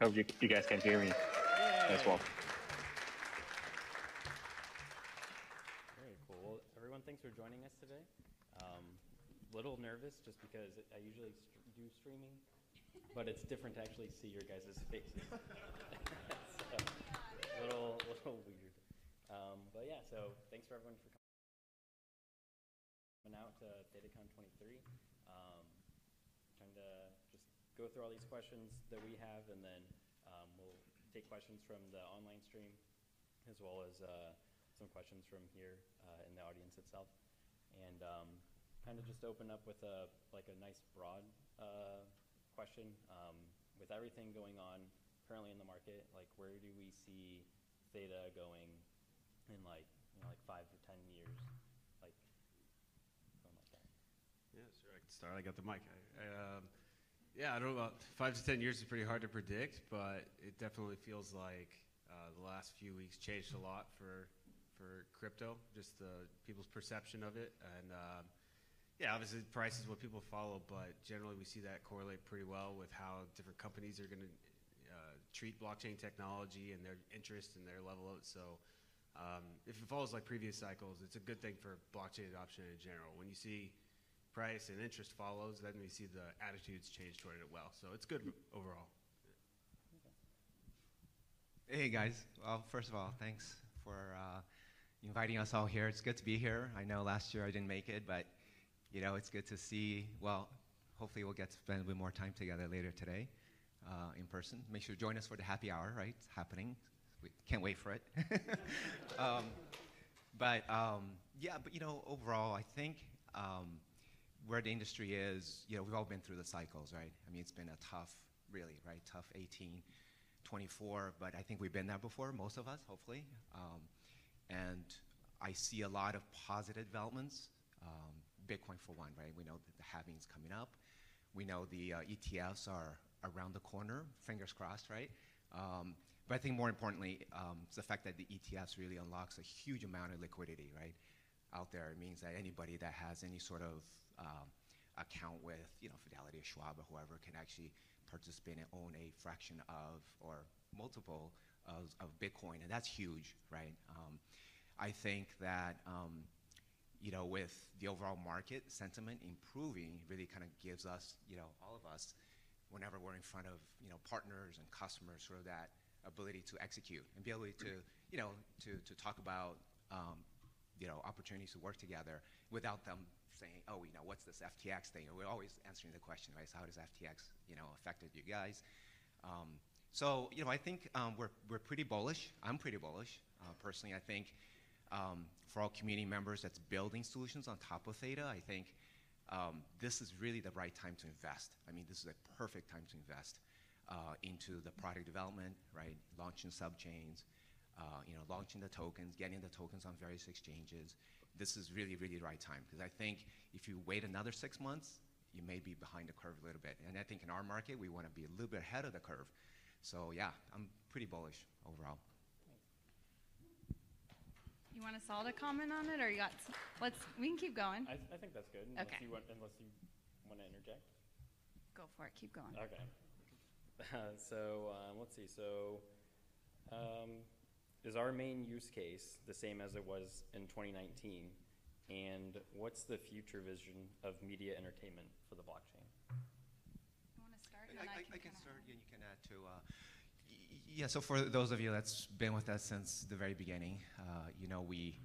Hope you guys can hear me as well. Very cool. Well, everyone, thanks for joining us today. Little nervous just because I usually do streaming, but it's different to actually see your guys' faces. So, little weird. But yeah, so thanks for everyone for coming out to ThetaCon 23. Trying to just go through all these questions that we have, and then we'll take questions from the online stream, as well as some questions from here in the audience itself. And kind of just open up with a nice broad question. With everything going on currently in the market, like where do we see Theta going in like 5 to 10 years, like something like that? Yeah, sure. I can start. I got the mic. Yeah, I don't know. About 5 to 10 years is pretty hard to predict, but it definitely feels like the last few weeks changed a lot for crypto, just people's perception of it. And yeah, obviously price is what people follow, but generally we see that correlate pretty well with how different companies are going to treat blockchain technology and their interest and their level of it. So if it follows like previous cycles, it's a good thing for blockchain adoption in general. When you see price and interest follows, then we see the attitudes change toward it well. So it's good overall. Hey guys, well, first of all, thanks for inviting us all here. It's good to be here. I know last year I didn't make it, but you know, it's good to see, well, hopefully we'll get to spend a bit more time together later today in person. Make sure to join us for the happy hour, right? It's happening. We can't wait for it. Yeah, but you know, overall, I think where the industry is, you know, we've all been through the cycles, right? I mean, it's been a tough, really, right? Tough 18, 24, but I think we've been there before, most of us, hopefully. And I see a lot of positive developments. Bitcoin for one, right? We know that the halving's coming up. We know the ETFs are around the corner, fingers crossed, right? But I think more importantly, it's the fact that the ETFs really unlocks a huge amount of liquidity, right? Out there. It means that anybody that has any sort of account with, you know, Fidelity or Schwab or whoever can actually participate and own a fraction of or multiple of Bitcoin, and that's huge, right? I think that you know, with the overall market sentiment improving, really kind of gives us, you know, all of us, whenever we're in front of, you know, partners and customers, sort of that ability to execute and be able to, you know, to talk about, you know, opportunities to work together without them saying, oh, you know, what's this FTX thing? We're always answering the question, right? So how does FTX, you know, affected you guys? So, you know, I think we're pretty bullish. I'm pretty bullish. Personally, I think for all community members that's building solutions on top of Theta, I think this is really the right time to invest. I mean, this is a perfect time to invest into the product development, right? Launching subchains, you know, launching the tokens, getting the tokens on various exchanges. This is really, really the right time, because I think if you wait another 6 months, you may be behind the curve a little bit. And I think in our market, we want to be a little bit ahead of the curve. So yeah, I'm pretty bullish overall. You want us all to comment on it, or you got? We can keep going. I think that's good. Okay. Unless you want to interject. Go for it. Keep going. Okay. So let's see. So is our main use case the same as it was in 2019? And what's the future vision of media entertainment for the blockchain? You want to start? I can start, and you can add to. Yeah, so for those of you that's been with us since the very beginning, you know, we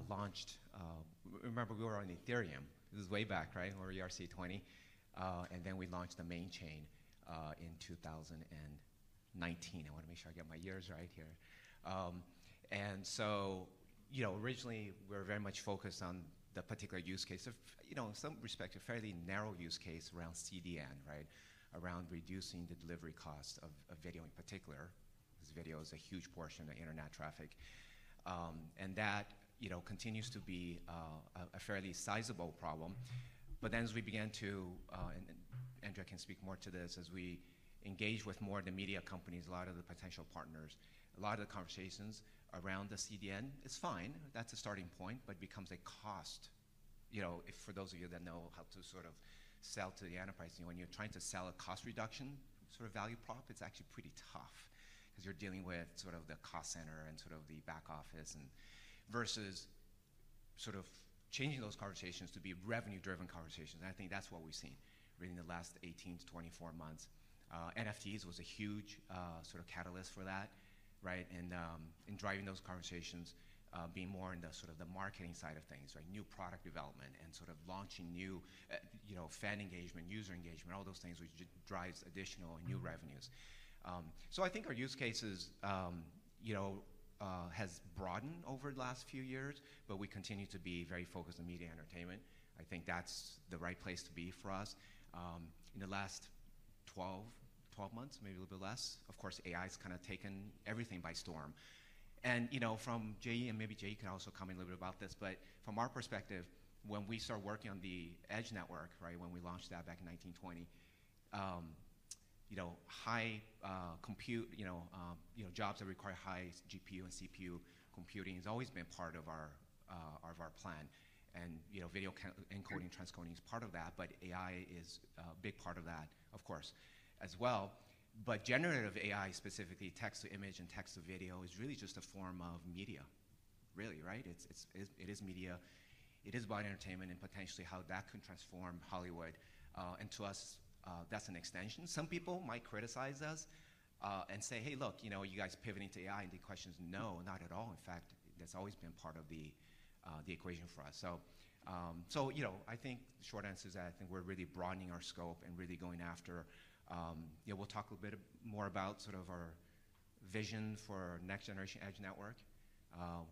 launched, remember we were on Ethereum. This is way back, right? Or ERC20. And then we launched the main chain in 2019. I want to make sure I get my years right here. And so, you know, originally we were very much focused on the particular use case of, you know, in some respect, a fairly narrow use case around CDN, right? Around reducing the delivery cost of video in particular, because video is a huge portion of internet traffic. And that, you know, continues to be a fairly sizable problem. But then as we began to, and Andrea can speak more to this, as we engage with more of the media companies, a lot of the potential partners, a lot of the conversations around the CDN, it's fine, that's a starting point, but it becomes a cost. You know, if for those of you that know how to sort of sell to the enterprise, you know, when you're trying to sell a cost reduction sort of value prop, it's actually pretty tough because you're dealing with sort of the cost center and sort of the back office, and versus sort of changing those conversations to be revenue-driven conversations. And I think that's what we've seen really in the last 18 to 24 months. NFTs was a huge sort of catalyst for that, right? And in driving those conversations, being more in the sort of the marketing side of things, right? New product development and sort of launching new, fan engagement, user engagement, all those things, which drives additional new revenues. So I think our use cases, has broadened over the last few years, but we continue to be very focused on media entertainment. I think that's the right place to be for us. In the last 12 months, maybe a little bit less, of course, AI's kind of taken everything by storm. And from Jay, and maybe Jay can also comment a little bit about this, but from our perspective, when we started working on the Edge network, right, when we launched that back in 1920, high compute, jobs that require high GPU and CPU computing has always been part of our plan. And video encoding, transcoding is part of that, but AI is a big part of that, of course, as well. But generative AI, specifically text to image and text to video, is really just a form of media, really, right? It is media. It is about entertainment and potentially how that can transform Hollywood. And to us, that's an extension. Some people might criticize us and say, hey, look, you guys pivoting to AI, and the question is no, not at all. In fact, that's always been part of the equation for us. So, I think the short answer is that I think we're really broadening our scope and really going after. We'll talk a little bit more about sort of our vision for next generation Edge network,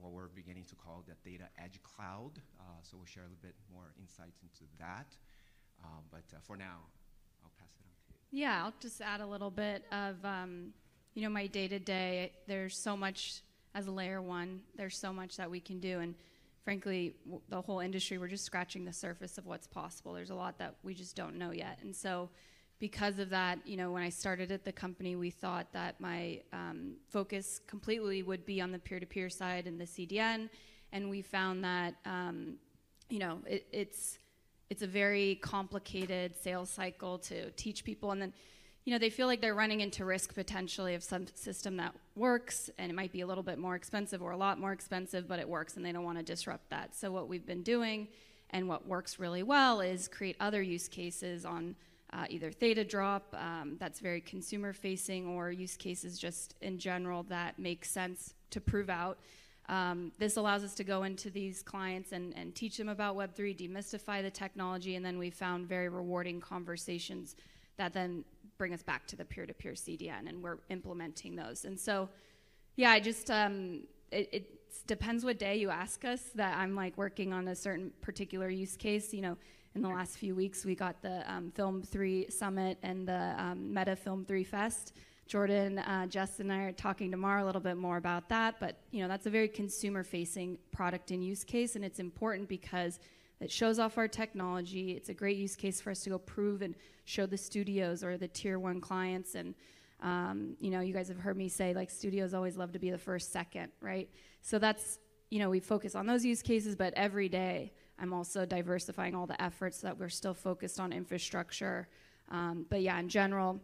what we're beginning to call the Theta Edge Cloud. So we'll share a little bit more insights into that. But for now, I'll pass it on to you. Yeah, I'll just add a little bit of, my day-to-day. There's so much as a layer one. There's so much that we can do. And frankly, the whole industry, we're just scratching the surface of what's possible. There's a lot that we just don't know yet. And so because of that, when I started at the company, we thought that my focus completely would be on the peer-to-peer side and the CDN. And we found that, it's a very complicated sales cycle to teach people. And then, they feel like they're running into risk potentially of some system that works, and it might be a little bit more expensive or a lot more expensive, but it works, and they don't want to disrupt that. So what we've been doing and what works really well is create other use cases on either Theta Drop, that's very consumer facing, or use cases just in general that make sense to prove out. This allows us to go into these clients and teach them about Web3, demystify the technology, and then we found very rewarding conversations that then bring us back to the peer-to-peer CDN, and we're implementing those. And so, yeah, I just, it depends what day you ask us that I'm like working on a certain particular use case. In the last few weeks, we got the Film 3 Summit and the Meta Film 3 Fest. Jordan, Justin, and I are talking tomorrow a little bit more about that, but that's a very consumer-facing product and use case, and it's important because it shows off our technology. It's a great use case for us to go prove and show the studios or the tier one clients. And you guys have heard me say like studios always love to be the first, second, right? So that's we focus on those use cases, but every day I'm also diversifying all the efforts so that we're still focused on infrastructure. But yeah, in general,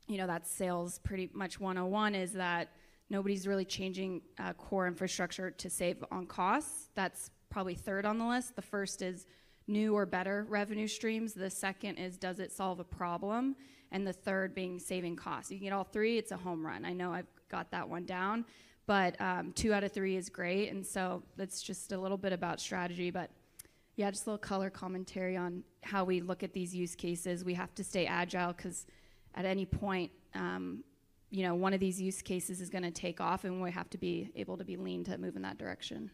that's sales pretty much 101 is that nobody's really changing core infrastructure to save on costs. That's probably third on the list. The first is new or better revenue streams. The second is, does it solve a problem? And the third being saving costs. You can get all three, it's a home run. I know I've got that one down, but 2 out of 3 is great. And so that's just a little bit about strategy, but yeah, just a little color commentary on how we look at these use cases. We have to stay agile because at any point, one of these use cases is going to take off, and we have to be able to be lean to move in that direction.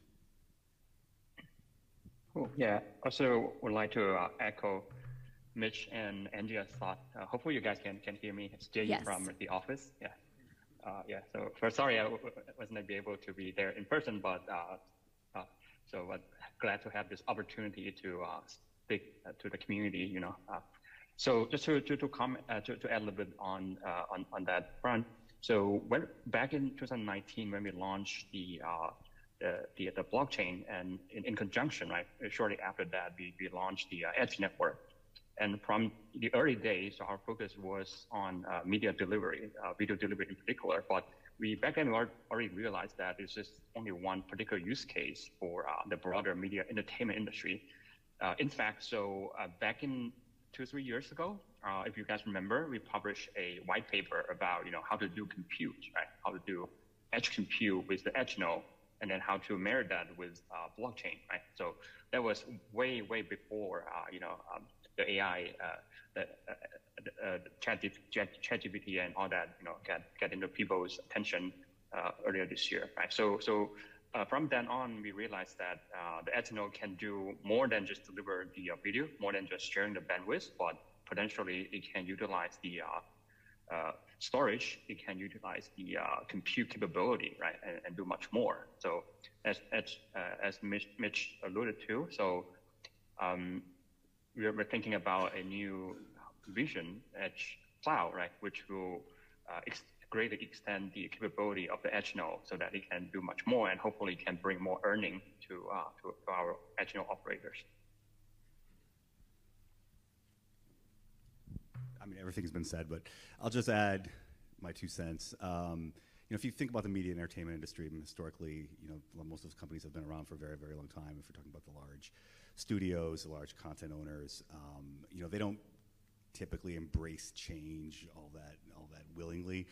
Cool. Yeah. Also, would like to echo Mitch and Angela's thought. Hopefully, you guys can hear me. It's Jay from the office. Yeah. So first, sorry I wasn't able to be there in person, but glad to have this opportunity to speak to the community. So just to comment, to add a little bit on that front. So back in 2019, when we launched the blockchain, and in conjunction, right, shortly after that, we launched the Edge network. And from the early days, our focus was on media delivery, video delivery in particular. But back then we already realized that it's just only one particular use case for the broader media entertainment industry. In fact, so back in 2-3 years ago, if you guys remember, we published a white paper about how to do compute, right? How to do edge compute with the edge node, and then how to marry that with blockchain, right? So that was way before the AI, the ChatGPT and all that get into people's attention earlier this year, right? So from then on, we realized that the edge node can do more than just deliver the video, more than just sharing the bandwidth, but potentially it can utilize the storage, it can utilize the compute capability, right, and do much more. So as Mitch alluded to, so we're thinking about a new vision edge cloud, right, which will greatly extend the capability of the edge node so that it can do much more and hopefully can bring more earning to our edge node operators. I mean, everything's been said, but I'll just add my 2 cents. If you think about the media and entertainment industry, historically, most of those companies have been around for a very, very long time. If we're talking about the large studios, the large content owners, they don't typically embrace change all that willingly.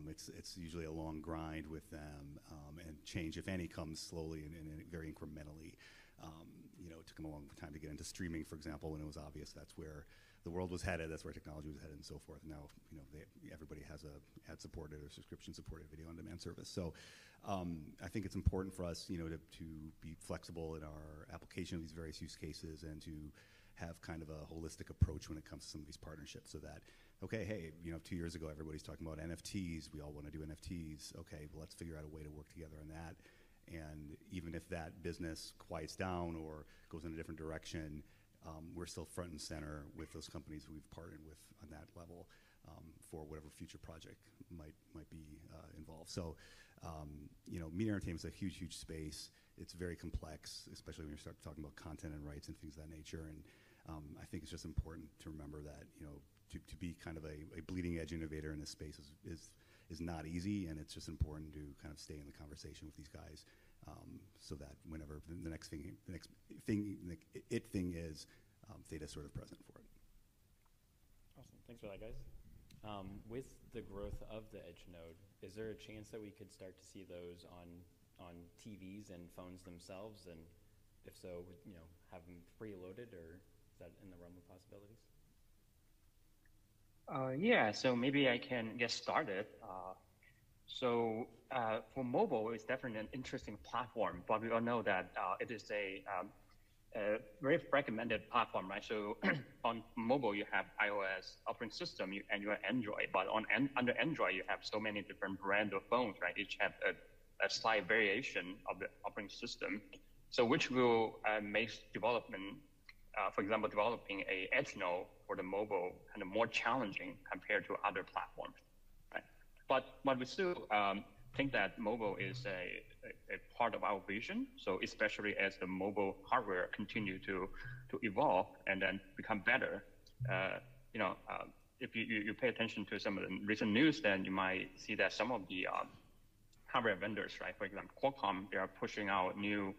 It's usually a long grind with them, and change, if any, comes slowly and very incrementally. It took them a long time to get into streaming, for example, when it was obvious that's where the world was headed, that's where technology was headed, and so forth. Now, everybody has a ad-supported or subscription-supported video-on-demand service. So, I think it's important for us, to be flexible in our application of these various use cases and to have kind of a holistic approach when it comes to some of these partnerships, so that, okay, hey, 2 years ago everybody's talking about NFTs. We all want to do NFTs. Okay, well, let's figure out a way to work together on that. And even if that business quiets down or goes in a different direction, we're still front and center with those companies we've partnered with on that level for whatever future project might be involved. So, media entertainment is a huge space. It's very complex, especially when you start talking about content and rights and things of that nature. And I think it's just important to remember that to be kind of a bleeding edge innovator in this space is not easy, and it's just important to kind of stay in the conversation with these guys, so that whenever the next thing is, Theta's sort of present for it. Awesome, thanks for that, guys. With the growth of the edge node, is there a chance that we could start to see those on TVs and phones themselves, and if so, have them preloaded, or is that in the realm of possibilities? Yeah, so maybe I can get started. So for mobile, it's definitely an interesting platform, but we all know that it is a very fragmented platform, right? So on mobile, you have iOS operating system and you have Android, but under Android, you have so many different brands of phones, right? Each have a slight variation of the operating system. So which will make development, for example, developing a edge node for the mobile kind of more challenging compared to other platforms, right? But we still think that mobile is a part of our vision. So especially as the mobile hardware continue to evolve and then become better, if you pay attention to some of the recent news, then you might see that some of the hardware vendors, right? For example, Qualcomm, they are pushing out new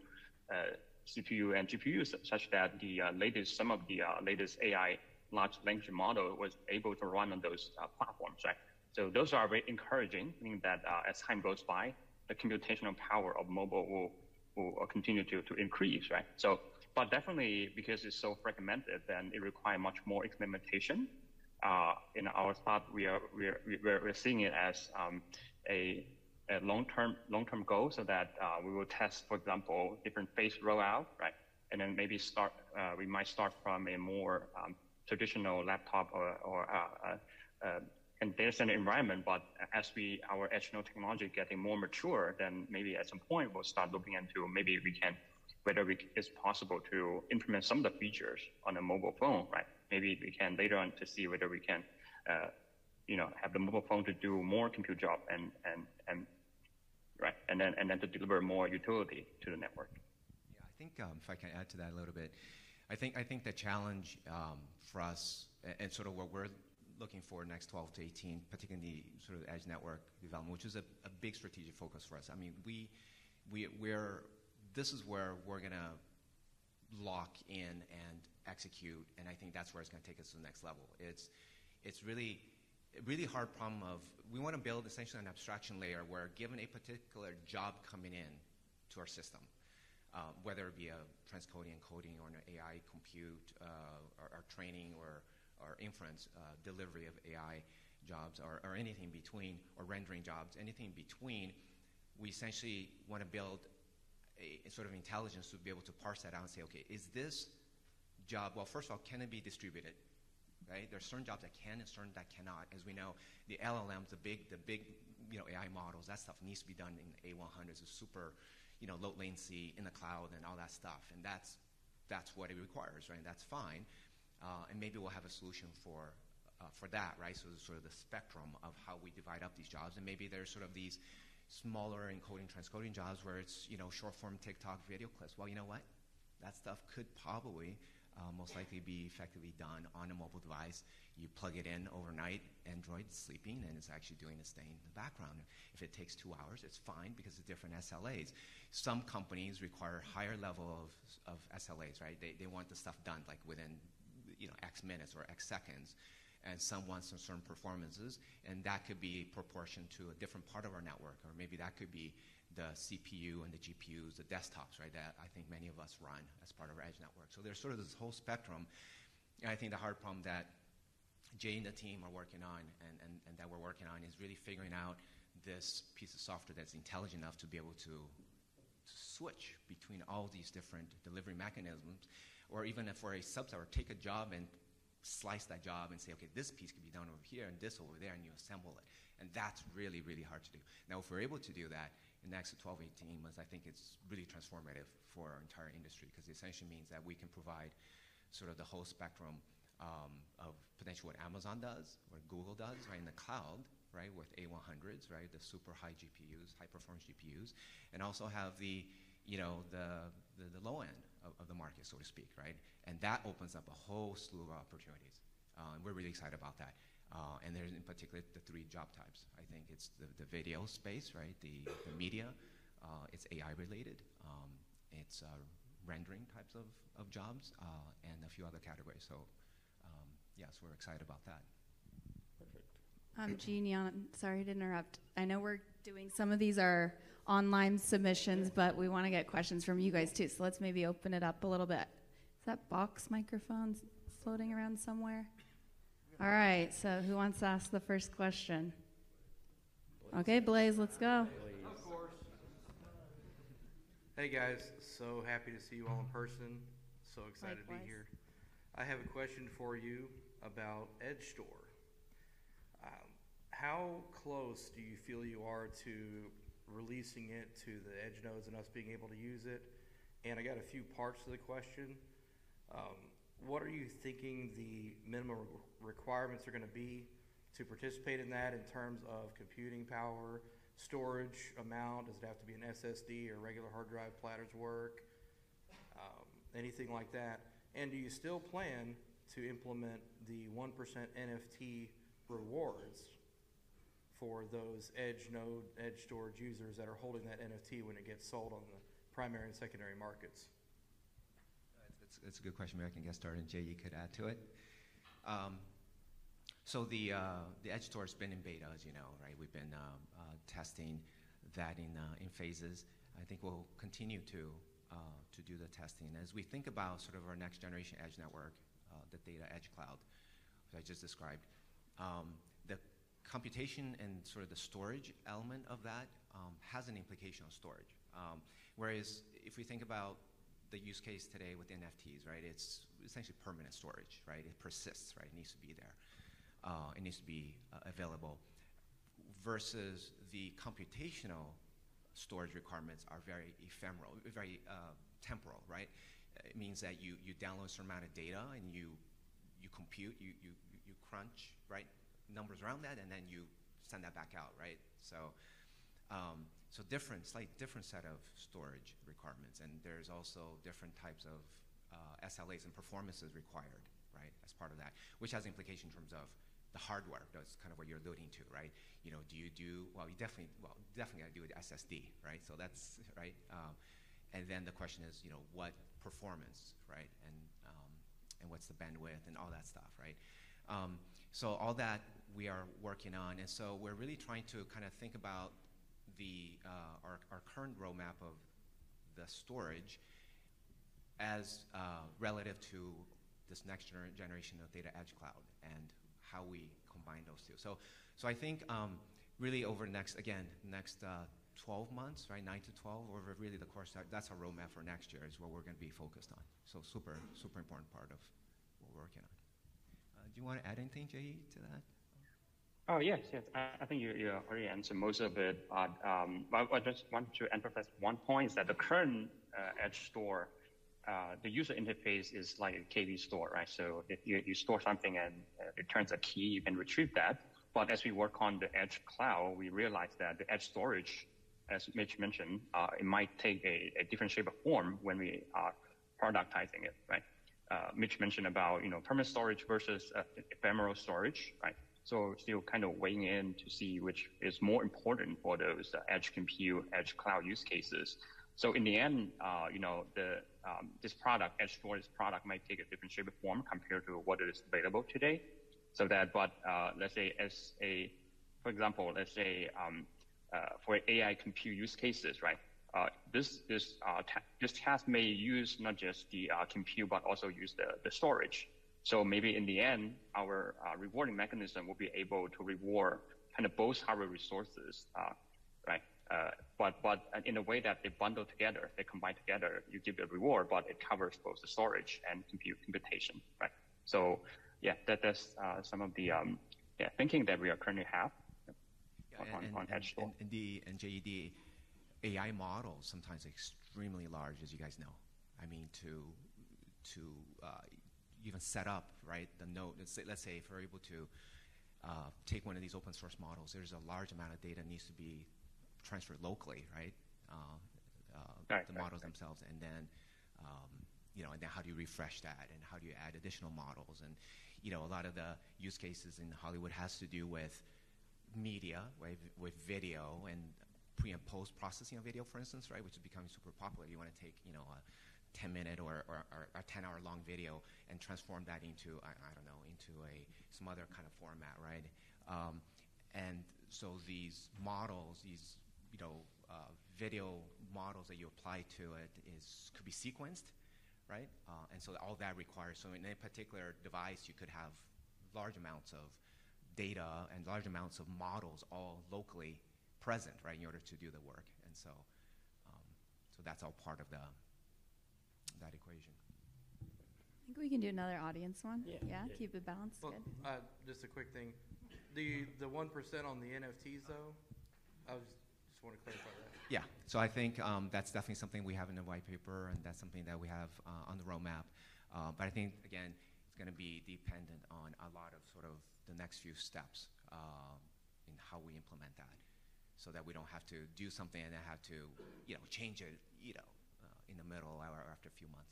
CPU and GPUs such that some of the latest AI large language model was able to run on those platforms, right? So those are very encouraging, meaning that as time goes by, the computational power of mobile will continue to increase, right? So, but definitely because it's so fragmented, then it requires much more experimentation. In our thought, we're seeing it as a long-term goal, so that we will test, for example, different phase rollout, right? And then maybe we might start from a more traditional laptop or and data center environment, but as our edge node technology getting more mature, then maybe at some point we'll start looking into whether it's possible to implement some of the features on a mobile phone, right? Maybe we can later on to see whether we can, have the mobile phone to do more compute job and right, and then to deliver more utility to the network. Yeah, I think if I can add to that a little bit, I think the challenge for us, and sort of what we're looking for next 12 to 18, particularly sort of edge network development, which is a big strategic focus for us. I mean, this is where we're going to lock in and execute, and I think that's where it's going to take us to the next level. It's really a really hard problem of, we want to build essentially an abstraction layer where, given a particular job coming in to our system, whether it be a transcoding, encoding, or an AI compute, or training, or inference, delivery of AI jobs, or anything between, or rendering jobs, anything between, we essentially want to build a sort of intelligence to be able to parse that out and say, okay, is this job, well, first of all, can it be distributed? Right? There are certain jobs that can and certain that cannot. As we know, the LLMs, the big AI models, that stuff needs to be done in A100s, is super, low latency in the cloud and all that stuff. And that's what it requires, right? And that's fine. And maybe we'll have a solution for that, right? So there's sort of the spectrum of how we divide up these jobs. And maybe there's sort of these smaller encoding, transcoding jobs where it's, short form TikTok video clips. Well, you know what? That stuff could probably most likely be effectively done on a mobile device. You plug it in overnight, Android's sleeping, and it's actually doing its thing in the background. If it takes 2 hours, it's fine because of different SLAs. Some companies require higher level of SLAs, right? They want the stuff done like within X minutes or X seconds. And some want some certain performances, and that could be proportion to a different part of our network, or maybe that could be the CPU and the GPUs, the desktops, right, that I think many of us run as part of our edge network. So there's sort of this whole spectrum. And I think the hard problem that Jay and the team are working on, and that we're working on, is really figuring out this piece of software that's intelligent enough to be able to switch between all these different delivery mechanisms, or even if we're a subset, or take a job and slice that job and say, okay, this piece can be done over here and this over there, and you assemble it. And that's really, really hard to do. Now, if we're able to do that in the next 12, 18 months, I think it's really transformative for our entire industry, because it essentially means that we can provide sort of the whole spectrum of potentially what Amazon does, what Google does, right, in the cloud, right, with A100s, right, the super high GPUs, high performance GPUs, and also have the low end of the market, so to speak, right? And that opens up a whole slew of opportunities. We're really excited about that. And there's in particular the 3 job types. I think it's the video space, right? The media, it's AI related, it's rendering types of jobs, and a few other categories. So yes, we're excited about that. Perfect. Jean, sorry to interrupt. I know we're doing, some of these are online submissions, but we want to get questions from you guys too. So let's maybe open it up a little bit. Is that box microphone floating around somewhere? All right, so who wants to ask the first question? Okay, Blaze, let's go. Of course. Hey guys, so happy to see you all in person. So excited to be here. I have a question for you about Edge Store. How close do you feel you are to releasing it to the edge nodes and us being able to use it? And I got a few parts to the question. What are you thinking the minimum requirements are going to be to participate in that, in terms of computing power, storage amount? Does it have to be an SSD or regular hard drive platters work? Anything like that? And do you still plan to implement the 1% NFT rewards for those edge node, edge storage users that are holding that NFT when it gets sold on the primary and secondary markets? It's a good question. Maybe I can get started, and Jay, you could add to it. So the Edge Store has been in beta, as you know, right? We've been testing that in phases. I think we'll continue to do the testing. As we think about sort of our next generation edge network, the Theta Edge Cloud, which I just described, the computation and sort of the storage element of that has an implication on storage. Whereas if we think about the use case today with NFTs, right, it's essentially permanent storage, right? It persists, right? It needs to be there. It needs to be available. Versus the computational storage requirements are very ephemeral, very temporal, right? It means that you download a certain amount of data and you compute, you crunch, right, numbers around that, and then you send that back out, right? So slightly different set of storage requirements, and there's also different types of SLAs and performances required, right, as part of that, which has implication in terms of the hardware. That's kind of what you're alluding to, right? You know, do you do, well, you definitely got to do with SSD, right? So that's, right? And then the question is, you know, what performance, right? And what's the bandwidth and all that stuff, right? So all that we are working on, and so we're really trying to kind of think about our current roadmap of the storage as relative to this next generation of Theta Edge Cloud and how we combine those two. So I think really over the next 12 months, right, 9 to 12, over really the course, that's our roadmap for next year is what we're going to be focused on. So super important part of what we're working on. Do you want to add anything, Jay, to that? Oh, yes. I think you already answered most of it. But I just want to emphasize one point is that the current Edge store, the user interface is like a KV store, right? So if you store something and it returns a key, you can retrieve that. But as we work on the Edge cloud, we realize that the Edge storage, as Mitch mentioned, it might take a different shape of form when we are productizing it, right? Mitch mentioned about, permanent storage versus ephemeral storage, right? So still kind of weighing in to see which is more important for those edge compute, edge cloud use cases. So in the end, this product, edge storage product, might take a different shape of form compared to what is available today. So that, but let's say for example, for AI compute use cases, right? This task may use not just the compute, but also use the storage. So maybe in the end, our rewarding mechanism will be able to reward kind of both hardware resources, right? But in a way that they bundle together, they combine together, you give a reward, but it covers both the storage and computation, right? So yeah, that's some of the thinking that we are currently have on Edge Store. And JED AI models sometimes extremely large, as you guys know. I mean, to even set up, right, the node. Let's say if we're able to take one of these open source models, there's a large amount of data needs to be transferred locally, right? The models themselves, and then and then how do you refresh that, and how do you add additional models, and a lot of the use cases in Hollywood has to do with media, right, with video and pre and post processing of video, for instance, right, which is becoming super popular. You want to take a 10-minute or a 10-hour long video and transform that into some other kind of format, right? And so these models, video models that you apply to it could be sequenced, right? And so all that requires, so in a particular device, you could have large amounts of data and large amounts of models all locally present, right, in order to do the work. And so that's all part of that equation. I think we can do another audience one. Yeah. Keep it balanced. Well, good. just a quick thing. The 1% on the NFTs, though, I just want to clarify that. Yeah, so I think that's definitely something we have in the white paper, and that's something that we have on the roadmap. But I think, again, it's going to be dependent on a lot of sort of the next few steps in how we implement that, so that we don't have to do something and then have to, change it, in the middle or after a few months.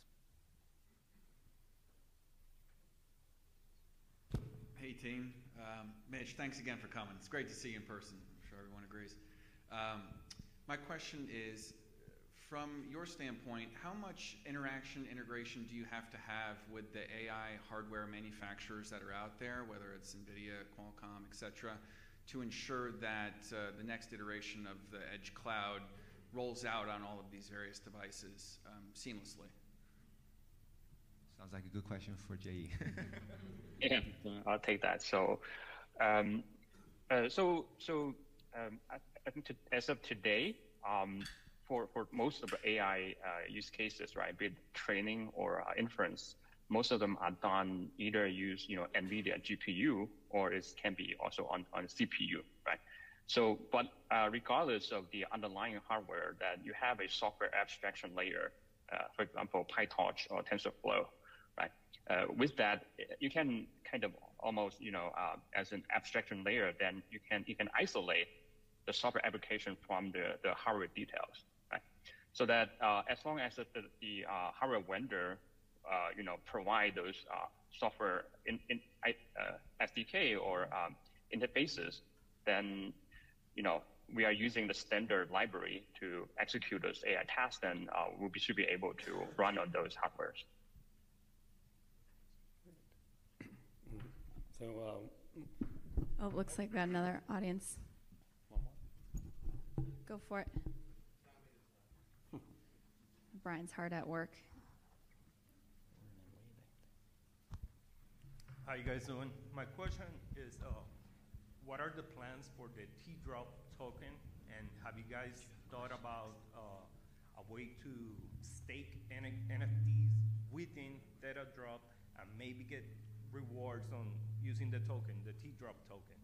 Hey team, Mitch, thanks again for coming. It's great to see you in person. I'm sure everyone agrees. My question is, from your standpoint, how much integration do you have to have with the AI hardware manufacturers that are out there, whether it's NVIDIA, Qualcomm, et cetera, to ensure that the next iteration of the Edge Cloud rolls out on all of these various devices seamlessly? Sounds like a good question for Jay. Yeah, I'll take that. So, I think as of today, for most of the AI use cases, right, be it training or inference, most of them are done either use NVIDIA GPU or it can be also on CPU, right? So, but regardless of the underlying hardware, that you have a software abstraction layer, for example, PyTorch or TensorFlow, right? With that, you can kind of almost, as an abstraction layer, then you can isolate the software application from the hardware details, right? So that as long as the hardware vendor provide those software SDK or interfaces, then we are using the standard library to execute those AI tasks, and should be able to run on those hardwares. So, oh, looks like we got another audience. one more. Go for it. Brian's hard at work. How you guys doing? My question is, what are the plans for the T-drop token? And have you guys thought about a way to stake NFTs within Theta drop and maybe get rewards on using the token, the T-drop token?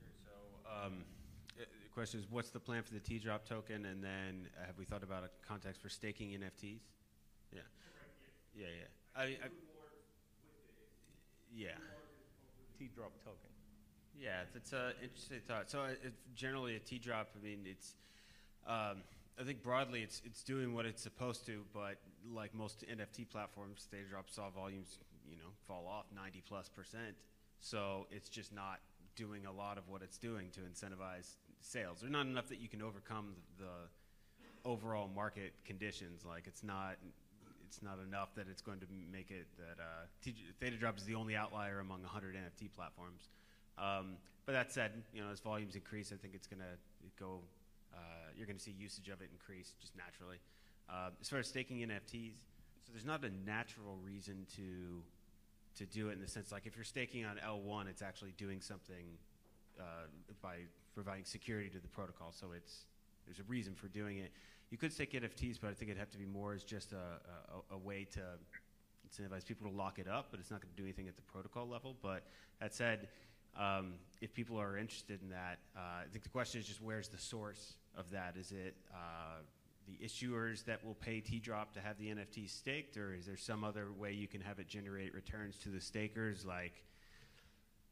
Yeah, sure. So the question is, what's the plan for the T-drop token? And then have we thought about a context for staking NFTs? Yeah. Yeah, yeah. Yeah. T-drop token. Yeah, that's an interesting thought. So generally a T-drop, I mean, it's, I think broadly it's doing what it's supposed to, but like most NFT platforms, T-drop saw volumes, fall off 90+%. So it's just not doing a lot of what it's doing to incentivize sales. There's not enough that you can overcome the overall market conditions. Like it's not enough that it's going to make it that Theta drop is the only outlier among 100 NFT platforms. But that said, as volumes increase, I think it's going to go. You're going to see usage of it increase just naturally. As far as staking NFTs, so there's not a natural reason to do it in the sense like if you're staking on L1, it's actually doing something by providing security to the protocol. So there's a reason for doing it. You could stake NFTs, but I think it'd have to be more as just a way to incentivize people to lock it up, but it's not going to do anything at the protocol level. But that said, if people are interested in that, I think the question is just where's the source of that? Is it the issuers that will pay T-drop to have the NFT staked, or is there some other way you can have it generate returns to the stakers? Like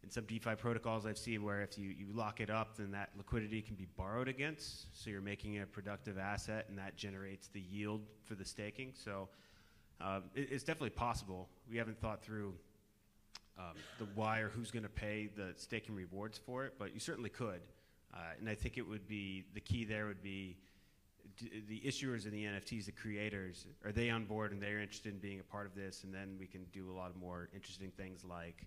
in some DeFi protocols I've seen where if you lock it up, then that liquidity can be borrowed against, so you're making it a productive asset, and that generates the yield for the staking. So it's definitely possible. We haven't thought through the why or who's going to pay the staking rewards for it, but you certainly could. And I think it would be, the key there would be the issuers and the NFTs, the creators, are they on board and they're interested in being a part of this? And then we can do a lot of more interesting things like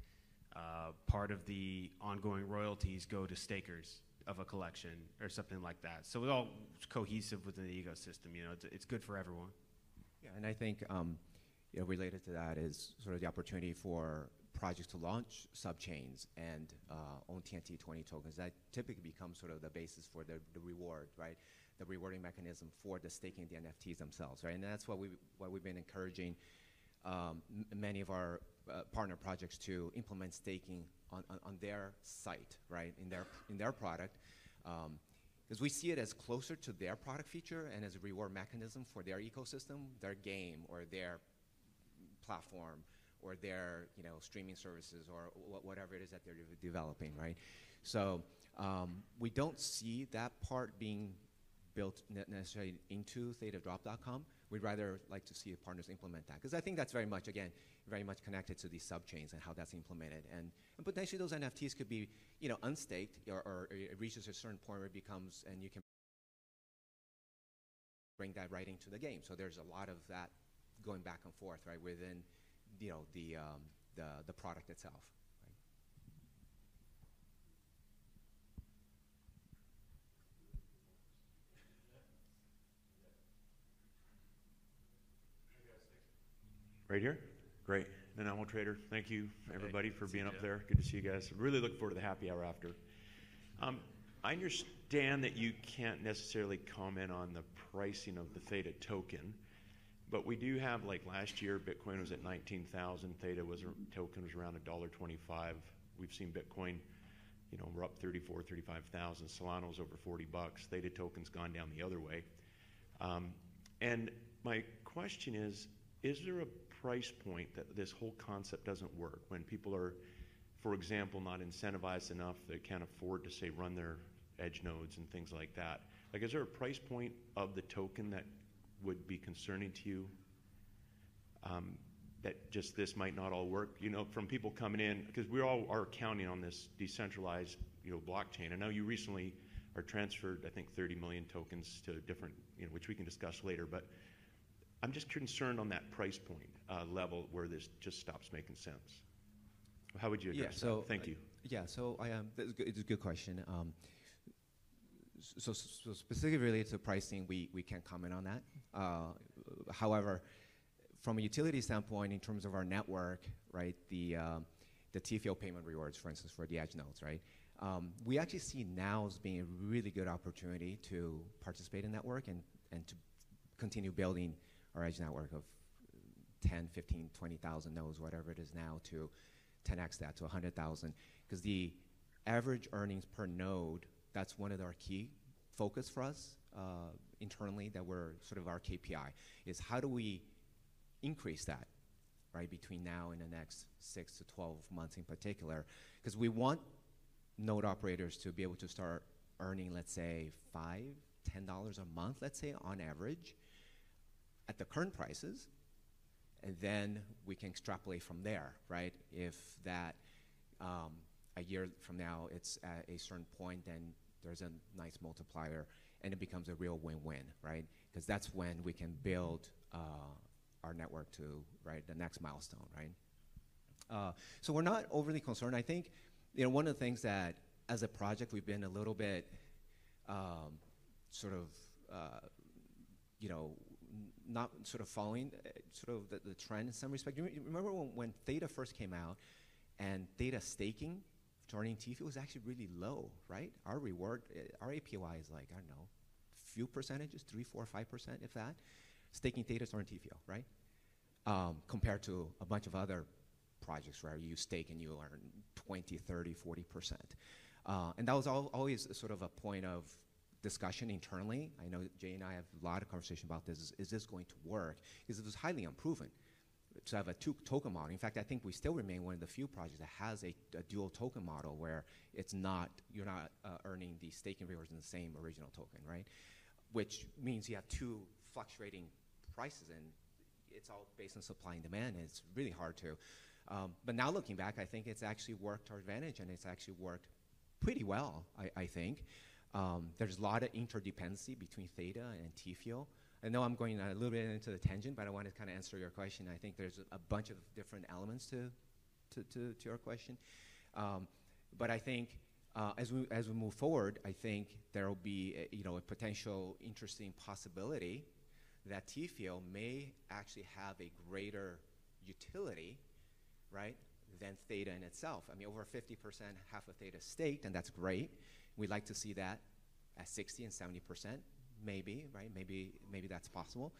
part of the ongoing royalties go to stakers of a collection or something like that. So it's all cohesive within the ecosystem. It's good for everyone. Yeah, and I think related to that is sort of the opportunity for projects to launch subchains and own TNT20 tokens. That typically becomes sort of the basis for the reward, right? The rewarding mechanism for the staking the NFTs themselves, right? And that's what we've been encouraging many of our partner projects to implement staking on their site, right? In their product, because we see it as closer to their product feature and as a reward mechanism for their ecosystem, their game or their platform or their streaming services or whatever it is that they're developing, right? So we don't see that part being built necessarily into ThetaDrop.com. We'd rather like to see partners implement that, because I think that's very much connected to these subchains and how that's implemented. And potentially those NFTs could be, unstaked, or it reaches a certain point where it becomes, and you can bring that right into the game. So there's a lot of that going back and forth, right, within, the product itself. Right here? Great. Nanomo Trader, thank you, everybody, for being up there. Good to see you guys. Really looking forward to the happy hour after. I understand that you can't necessarily comment on the pricing of the Theta token, but we do have, like last year, Bitcoin was at 19,000. Theta token was around $1.25. We've seen Bitcoin, we're up 34, 35,000. Solana was over $40. Theta token's gone down the other way. And my question is there a price point that this whole concept doesn't work when people are, for example, not incentivized enough, they can't afford to, say, run their edge nodes and things like that? Like, is there a price point of the token that would be concerning to you? That just this might not all work, from people coming in, because we all are counting on this decentralized, blockchain. I know you recently are transferred, I think, 30 million tokens to different, which we can discuss later, but I'm just concerned on that price point level where this just stops making sense. How would you address that? Thank you. It's a good question. So specifically related to pricing, we can't comment on that. However, from a utility standpoint, in terms of our network, right, the TFL payment rewards, for instance, for the edge nodes, right, we actually see now as being a really good opportunity to participate in that work and to continue building our edge network of 10, 15, 20,000 nodes, whatever it is now, to 10x that to 100,000. Because the average earnings per node, that's one of our key focus for us internally, that we're sort of our KPI, is how do we increase that, right, between now and the next 6 to 12 months in particular. Because we want node operators to be able to start earning, let's say, $5, $10 a month, let's say, on average, at the current prices, and then we can extrapolate from there, right? If that a year from now it's at a certain point, then there's a nice multiplier, and it becomes a real win-win, right? Because that's when we can build our network to, right, the next milestone, right? So we're not overly concerned. I think, one of the things that, as a project, we've been a little bit not sort of following the trend in some respect. You remember when Theta first came out, and Theta staking turning TFL was actually really low, right? Our reward, our APY is like, I don't know, few percentages, 3, 4, 5%, if that. Staking Theta turning TFL, right? Compared to a bunch of other projects where you stake and you earn 20, 30, 40%. And that was always sort of a point of discussion internally. I know Jay and I have a lot of conversation about this. Is this going to work? Because it was highly unproven to have a token model. In fact, I think we still remain one of the few projects that has a dual token model where you're not earning the staking rewards in the same original token, right? Which means you have two fluctuating prices, and it's all based on supply and demand, and it's really hard to. But now looking back, I think it's actually worked to our advantage, and it's actually worked pretty well, I think. There's a lot of interdependency between Theta and TFL. I know I'm going a little bit into the tangent, but I want to kind of answer your question. I think there's a bunch of different elements to your question. But I think as we move forward, I think there will be a potential interesting possibility that TFL may actually have a greater utility, right, than Theta in itself. I mean, over 50%, half of Theta is staked, and that's great. We'd like to see that at 60 and 70%, maybe, right? Maybe that's possible.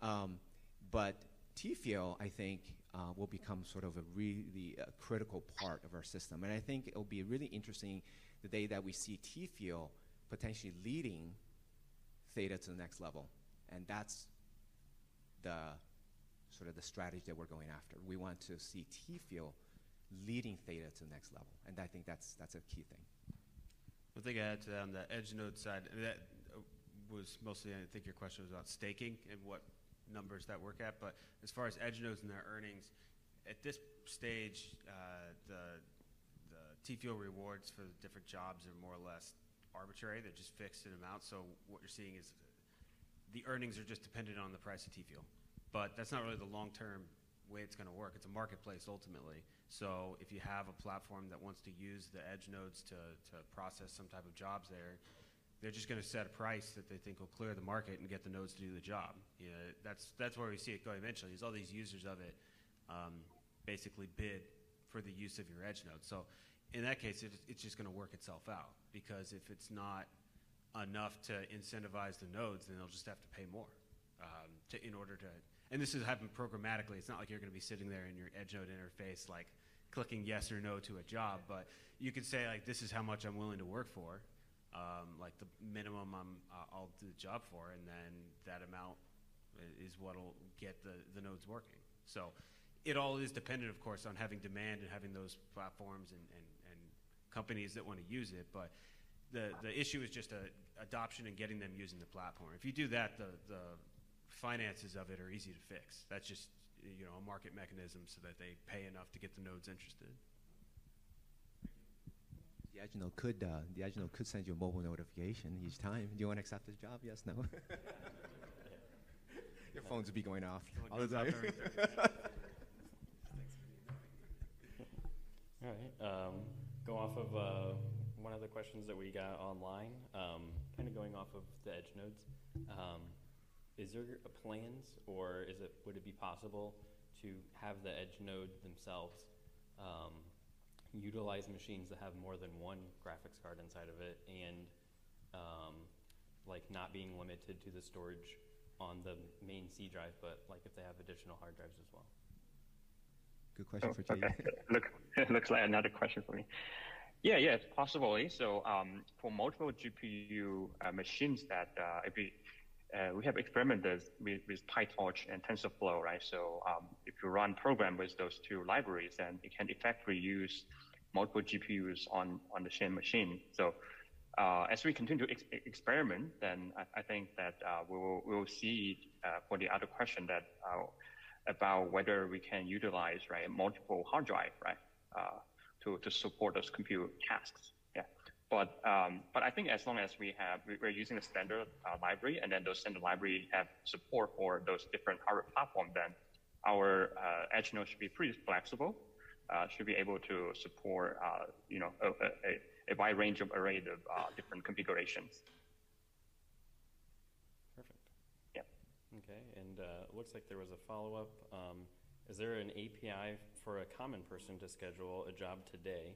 But TFL, I think, will become sort of a really critical part of our system. And I think it'll be really interesting the day that we see TFL potentially leading Theta to the next level. And that's the sort of the strategy that we're going after. We want to see TFL leading Theta to the next level. And I think that's a key thing. One thing I add to that on the edge node side, that was mostly, I think your question was about staking and what numbers that work at. But as far as edge nodes and their earnings, at this stage, the TFL rewards for the different jobs are more or less arbitrary. They're just fixed in amount. So what you're seeing is the earnings are just dependent on the price of TFL. But that's not really the long-term way it's going to work. It's a marketplace ultimately. So if you have a platform that wants to use the edge nodes to process some type of jobs there, they're just going to set a price that they think will clear the market and get the nodes to do the job. That's where we see it going eventually, is all these users of it basically bid for the use of your edge node. So in that case, it's just going to work itself out, because if it's not enough to incentivize the nodes, then they'll just have to pay more in order to. And this is happening programmatically. It's not like you're going to be sitting there in your edge node interface, like clicking yes or no to a job. But you could say, like, this is how much I'm willing to work for, like the minimum I'll do the job for, and then that amount is what'll get the nodes working. So it all is dependent, of course, on having demand and having those platforms and companies that want to use it. But the issue is just adoption and getting them using the platform. If you do that, the finances of it are easy to fix. That's just a market mechanism so that they pay enough to get the nodes interested. The edge node could send you a mobile notification each time. Do you want to accept this job? Yes, no. Your phones would be going off all the time. All right. Go off of one of the questions that we got online, kind of going off of the edge nodes. Is there plans, or would it be possible to have the edge node themselves utilize machines that have more than one graphics card inside of it, and like not being limited to the storage on the main C drive, but like if they have additional hard drives as well? Good question for Jay. Okay. It looks like another question for me. Yeah, it's possibly. So for multiple GPU machines that we have experimented with PyTorch and TensorFlow, right? So if you run program with those two libraries, then it can effectively use multiple GPUs on the same machine. So as we continue to experiment, then I think that we'll see for the other question that about whether we can utilize multiple hard drive, to support those compute tasks. Yeah, but I think as long as we're using a standard library, and then those standard library have support for those different hardware platforms, then our edge node should be pretty flexible. Should be able to support a wide range of array of different configurations. Perfect. Yeah. Okay, and it looks like there was a follow-up. Is there an API for a common person to schedule a job today?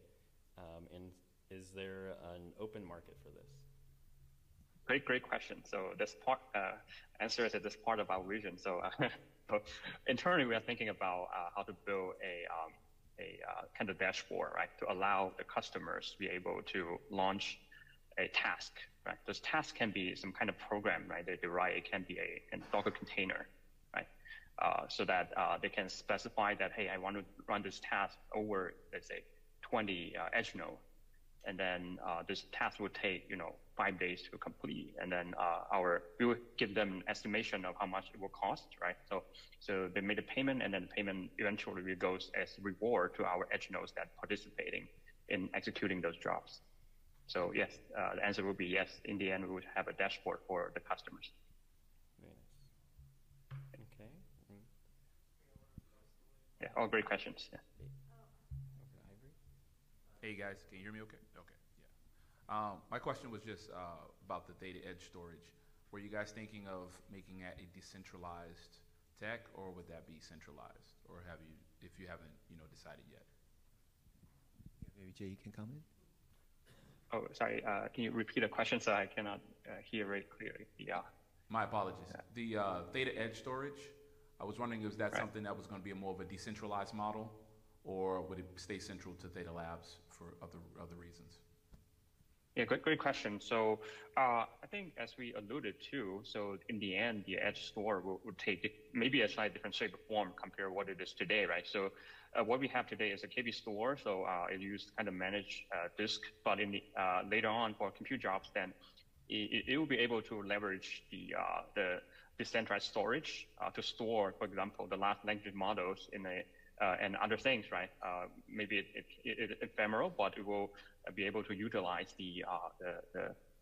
And is there an open market for this? Great question. So this part answer is this part of our vision. So, so internally, we are thinking about how to build a kind of dashboard, right, to allow the customers to be able to launch a task, right? Those tasks can be some kind of program, right? They write. It can be a Docker container, right? So that they can specify that, hey, I want to run this task over, let's say, 20 edge node, and then this task will take 5 days to complete, and then we will give them an estimation of how much it will cost, right? So they made a payment, and then the payment eventually goes as reward to our edge nodes that participating in executing those jobs. So yes, the answer will be yes. In the end, we would have a dashboard for the customers. Very nice. Okay. Yeah, all great questions. Yeah. Hey guys, can you hear me okay? Okay, yeah. My question was just about the Theta Edge storage. Were you guys thinking of making that a decentralized tech, or would that be centralized? Or have you, if you haven't, decided yet? Yeah, maybe Jay, you can comment? Oh, sorry. Can you repeat the question so I cannot hear very clearly? Yeah. My apologies. The Theta Edge storage, I was wondering, is that something that was going to be more of a decentralized model, or would it stay central to Theta Labs for other reasons? Yeah, great question. So I think as we alluded to, so in the end, the edge store would take maybe a slightly different shape or form compared to what it is today, right? So what we have today is a KB store, so it used kind of manage disk, but in the later on for compute jobs, then it will be able to leverage the decentralized storage to store, for example, the large language models in a and other things, right? Maybe it's ephemeral, but it will be able to utilize the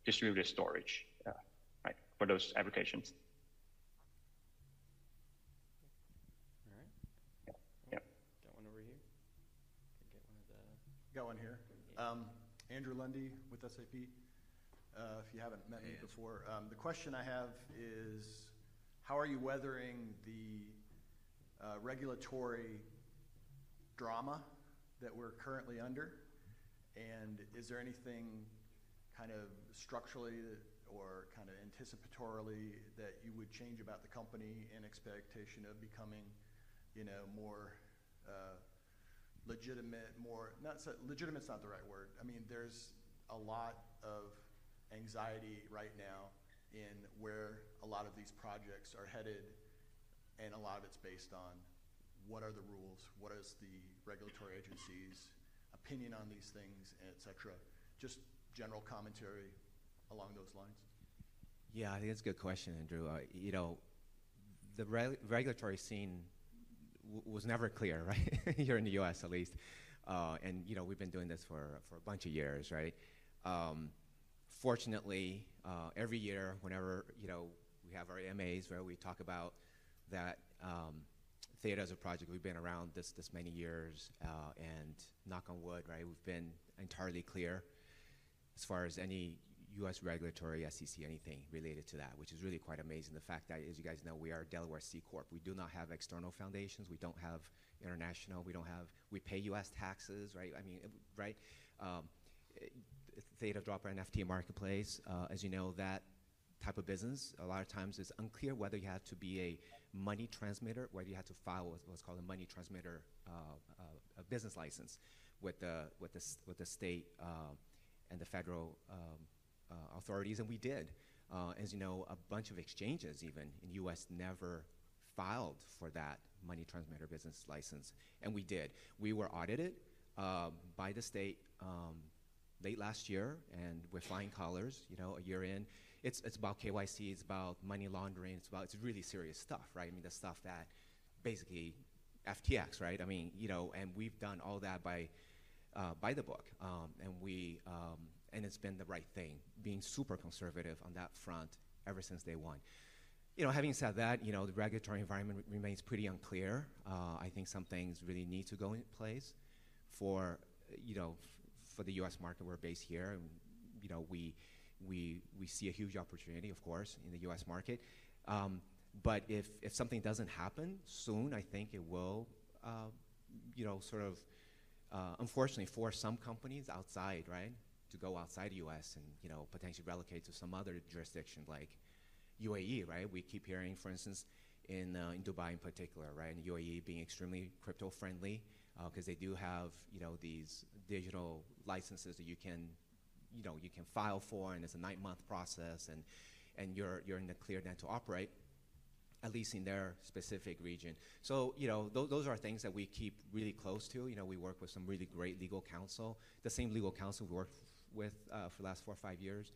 distributed storage, right, for those applications. All right. Yeah. Got one over here. Got one here. Andrew Lundy with SAP. If you haven't met me before, the question I have is, how are you weathering the regulatory drama that we're currently under, and is there anything kind of structurally or kind of anticipatorily that you would change about the company in expectation of becoming, more legitimate, legitimate's not the right word. I mean, there's a lot of anxiety right now in where a lot of these projects are headed, and a lot of it's based on what are the rules, what is the regulatory agency's opinion on these things, et cetera. Just general commentary along those lines. Yeah, I think that's a good question, Andrew. the regulatory scene was never clear, right? Here in the U.S. at least. And we've been doing this for a bunch of years, right? Fortunately, every year, whenever we have our MAs where we talk about that Theta as a project, we've been around this many years, and knock on wood, right? We've been entirely clear as far as any U.S. regulatory, SEC, anything related to that, which is really quite amazing. The fact that, as you guys know, we are Delaware C Corp. We do not have external foundations. We don't have international. We pay U.S. taxes, right? I mean, right? Theta drop our NFT marketplace. As you know, that type of business, a lot of times it's unclear whether you have to be a money transmitter, whether you have to file what's called a money transmitter a business license with the state and the federal authorities, and we did. As you know, a bunch of exchanges even in U.S. never filed for that money transmitter business license, and we did. We were audited by the state late last year, and with flying colors, a year in. It's about KYC, it's about money laundering, it's really serious stuff, right? I mean, the stuff that basically FTX, right? I mean, and we've done all that by the book, and it's been the right thing, being super conservative on that front ever since day one. Having said that, the regulatory environment remains pretty unclear. I think some things really need to go in place for the U.S. market. We're based here, and we see a huge opportunity, of course, in the U.S. market. But if something doesn't happen soon, I think it will, unfortunately, force some companies outside, right, to go outside the U.S. and potentially relocate to some other jurisdiction like UAE, right? We keep hearing, for instance, in Dubai in particular, right, and UAE being extremely crypto friendly because they do have these digital licenses that you can file for, and it's a 9-month process, and you're in the clear then to operate, at least in their specific region. So those are things that we keep really close to. We work with some really great legal counsel, the same legal counsel we worked with for the last 4 or 5 years.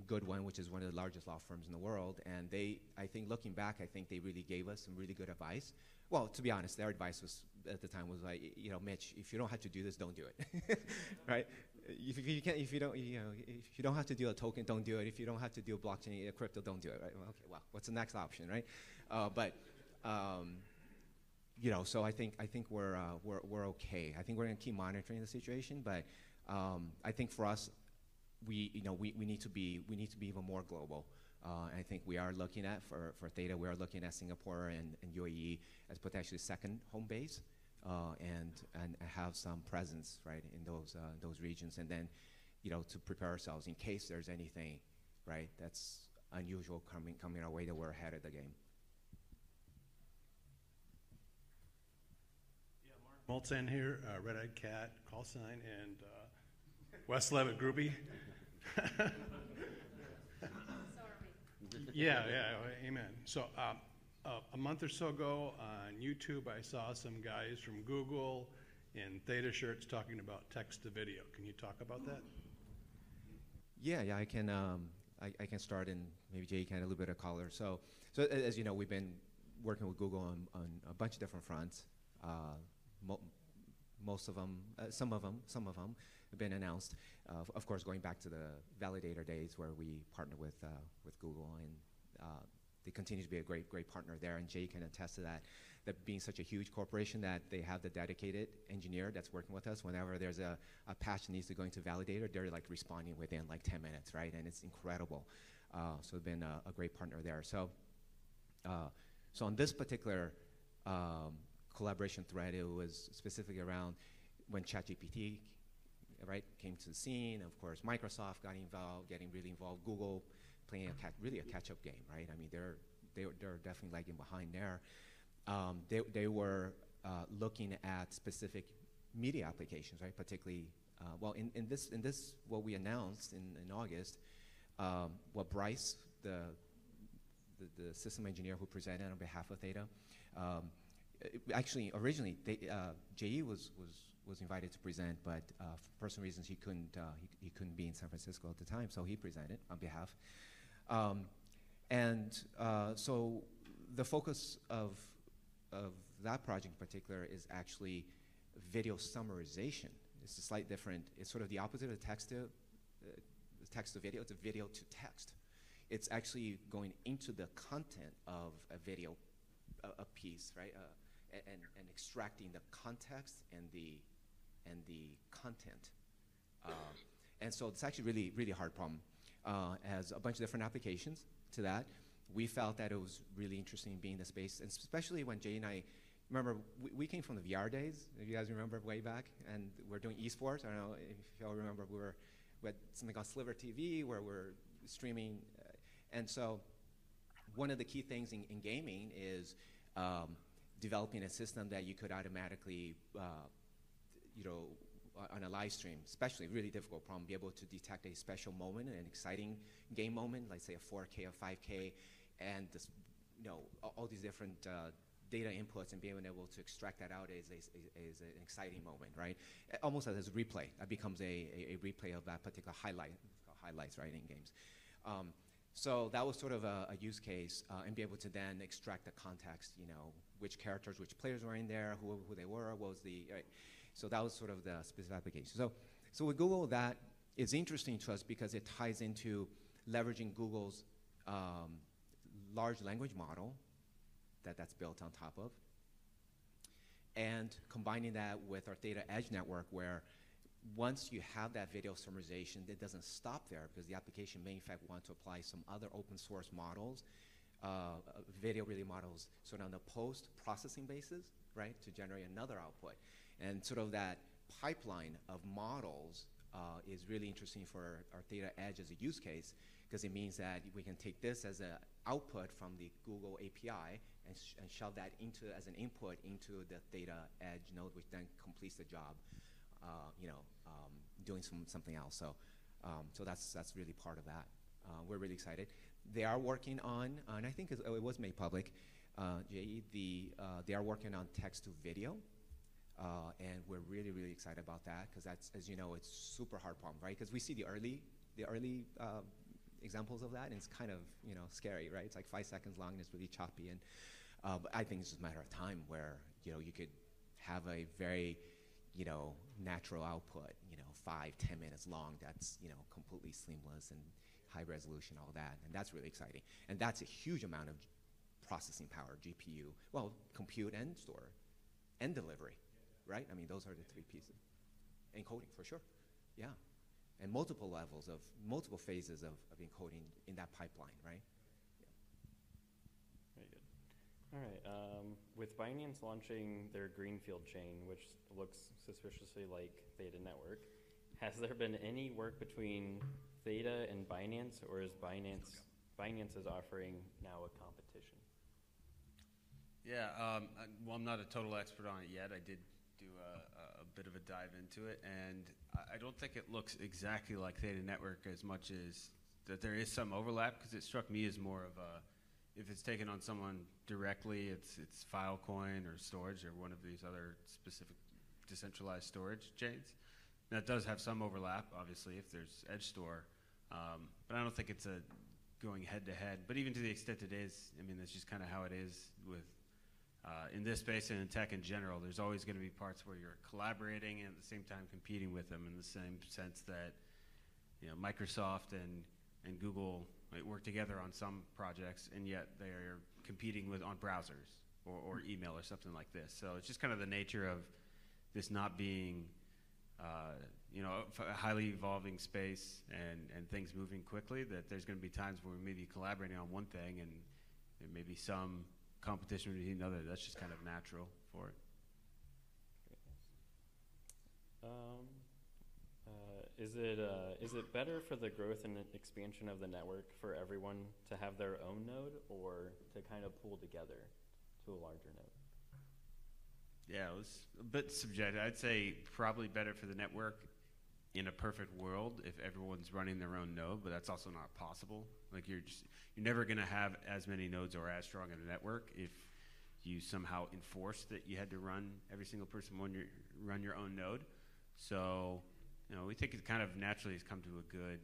Good one, which is one of the largest law firms in the world, and I think looking back, I think they really gave us some really good advice. Well, to be honest, their advice was at the time was like, Mitch, if you don't have to do this, don't do it, right? If you don't have to do a token, don't do it. If you don't have to do a blockchain, crypto, don't do it, right? Well, okay, well, what's the next option, right? So I think we're okay. I think we're gonna keep monitoring the situation, but I think for us, we need to be even more global. And I think we are looking at for Theta, we are looking at Singapore and UAE as potentially second home base, and have some presence, right, in those regions, and then to prepare ourselves in case there's anything, right, that's unusual coming our way, that we're ahead of the game. Yeah, Mark Moltzen here, Red-Eyed Cat, call sign, and West Levitt Groupie. Yeah, amen. So a month or so ago on YouTube, I saw some guys from Google in Theta shirts talking about text to video. Can you talk about that? Yeah, I can start, and maybe Jay can add a little bit of color. So as you know, we've been working with Google on a bunch of different fronts. Most of them, some of them have been announced. Of course, going back to the validator days where we partnered with Google, and they continue to be a great partner there. And Jay can attest to that being such a huge corporation that they have the dedicated engineer that's working with us. Whenever there's a patch that needs to go into validator, they're like responding within like 10 minutes, right? And it's incredible. So it's been a great partner there. So on this particular collaboration thread, it was specifically around when ChatGPT, right, came to the scene. Of course, Microsoft got involved, getting really involved. Google playing really a catch-up game, right? I mean, they're definitely lagging behind there. They were looking at specific media applications, right? Particularly, well, in this what we announced in August, what Bryce, the system engineer who presented on behalf of Theta, actually originally JE was invited to present, but for personal reasons he couldn't be in San Francisco at the time, so he presented on behalf. And so the focus of that project in particular is actually video summarization. It's a slight different. It's sort of the opposite of text to video. It's a video to text. It's actually going into the content of a video, a piece, right? And extracting the context and the content. And so it's actually really, really hard problem. Has a bunch of different applications to that. We felt that it was really interesting being in the space, and especially when Jay and I, remember, we came from the VR days, if you guys remember way back, and we're doing esports. I don't know if y'all remember, we had something called Sliver TV where we're streaming. And so one of the key things in gaming is developing a system that you could automatically, on a live stream, especially really difficult problem, be able to detect a special moment, an exciting game moment, like say a 4K or 5K, and this, all these different data inputs, and being able to extract that out is an exciting moment, right? Almost as a replay. That becomes a replay of that particular highlights, right, in games. So that was sort of a use case, and be able to then extract the context, which characters, which players were in there, who they were, what was the, right? So that was sort of the specific application. So with Google, that is interesting to us because it ties into leveraging Google's large language model that's built on top of, and combining that with our Theta Edge network, where once you have that video summarization, it doesn't stop there, because the application may in fact want to apply some other open source models, video really models, sort of on the post-processing basis, right, to generate another output. And sort of that pipeline of models is really interesting for our Theta Edge as a use case, because it means that we can take this as an output from the Google API and shove that as an input into the Theta Edge node, which then completes the job, doing something else. So that's really part of that. We're really excited. They are working on, and I think it was made public, they are working on text to video. And we're really, really excited about that, because that's, as you know, it's super hard problem, right? Because we see the early examples of that, and it's kind of, scary, right? It's like 5 seconds long, and it's really choppy. And but I think it's just a matter of time where, you could have a very, natural output, 5-10 minutes long, that's, completely seamless and high resolution, all that. And that's really exciting. And that's a huge amount of processing power, GPU, well, compute and store and delivery. Right? I mean, those are the three pieces. Encoding, for sure. Yeah. And multiple levels of, multiple phases of encoding in that pipeline, right? Yeah. Very good. All right. With Binance launching their Greenfield chain, which looks suspiciously like Theta Network, has there been any work between Theta and Binance, or is Binance's offering now a competition? Yeah. Well, I'm not a total expert on it yet. I did do a bit of a dive into it, and I don't think it looks exactly like Theta Network as much as that there is some overlap, because it struck me as more of a, if it's taken on someone directly, it's Filecoin or storage or one of these other specific decentralized storage chains. That does have some overlap, obviously, if there's Edge Store, but I don't think it's a going head to head. But even to the extent it is, I mean, that's just kind of how it is with in this space and in tech in general. There's always going to be parts where you're collaborating and at the same time competing with them, in the same sense that Microsoft and Google might work together on some projects, and yet they're competing on browsers or email or something like this. So it's just kind of the nature of this not being a highly evolving space and things moving quickly, that there's going to be times where we may be collaborating on one thing and there may be some competition between other. That's just kind of natural for it. Is it better for the growth and expansion of the network for everyone to have their own node, or to kind of pull together to a larger node? Yeah, it was a bit subjective. I'd say probably better for the network in a perfect world if everyone's running their own node, but that's also not possible. Like you're never going to have as many nodes or as strong a network if you somehow enforce that you had to run, every single person run your own node. So, we think it kind of naturally has come to a good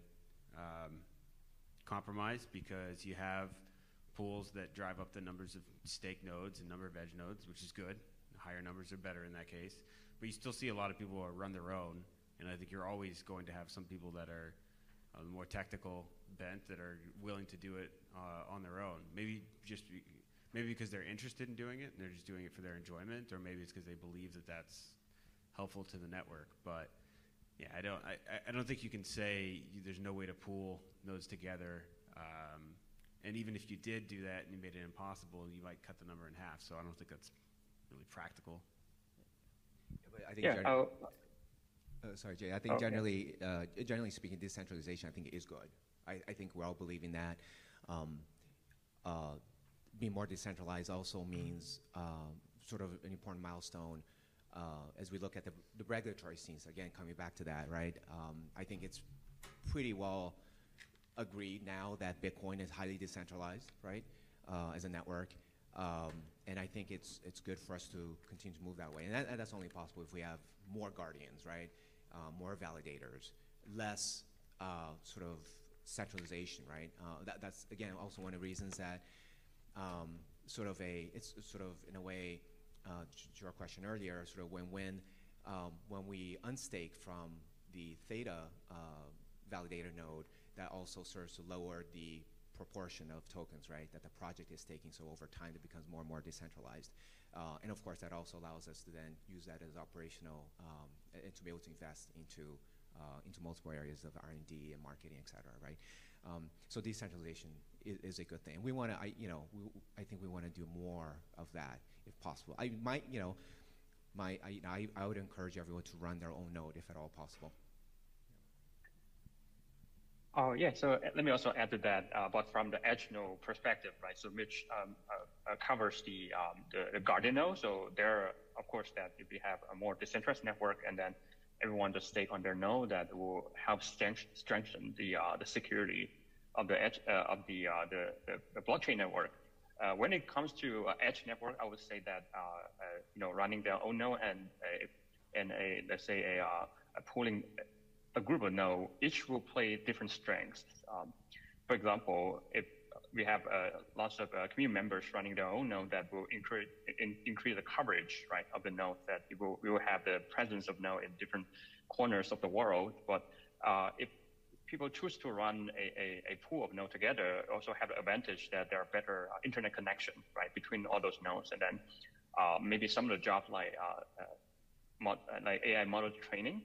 compromise, because you have pools that drive up the numbers of stake nodes and number of edge nodes, which is good. Higher numbers are better in that case. But you still see a lot of people who run their own, and I think you're always going to have some people that are more technical bent that are willing to do it on their own. Maybe because they're interested in doing it and they're just doing it for their enjoyment, or maybe it's because they believe that that's helpful to the network. But yeah, I don't think you can say there's no way to pool nodes together. And even if you did do that and you made it impossible, you might cut the number in half. So I don't think that's really practical. Yeah, but I think sorry, Jay. I think generally speaking, decentralization I think is good. I think we're all believing that. Being more decentralized also means sort of an important milestone as we look at the regulatory scenes. Again, coming back to that, right? I think it's pretty well agreed now that Bitcoin is highly decentralized, right, as a network. And I think it's good for us to continue to move that way. And that's only possible if we have more guardians, right, more validators, less sort of centralization, right? That's, again, also one of the reasons that it's sort of, in a way, to your question earlier, sort of when we unstake from the Theta validator node, that also serves to lower the proportion of tokens, right, that the project is taking. So over time, it becomes more and more decentralized. And of course, that also allows us to then use that as operational and to be able to invest into multiple areas of R&D and marketing, et cetera, right? So decentralization is a good thing. We want to, I think we want to do more of that if possible. I would encourage everyone to run their own node if at all possible. Oh yeah, so let me also add to that, but from the edge node perspective, right? So Mitch covers the Guardian node. So there, of course, that if we have a more decentralized network, and then everyone just stake on their node, that will help strengthen the security of the edge of the blockchain network. When it comes to edge network, I would say that running their own node and let's say a pooling a group of node, each will play different strengths. For example, if we have lots of community members running their own node, that will increase the coverage, right, of the node, that we will have the presence of node in different corners of the world. But if people choose to run a pool of nodes together, also have the advantage that there are better internet connection, right, between all those nodes. And then maybe some of the jobs like AI model training,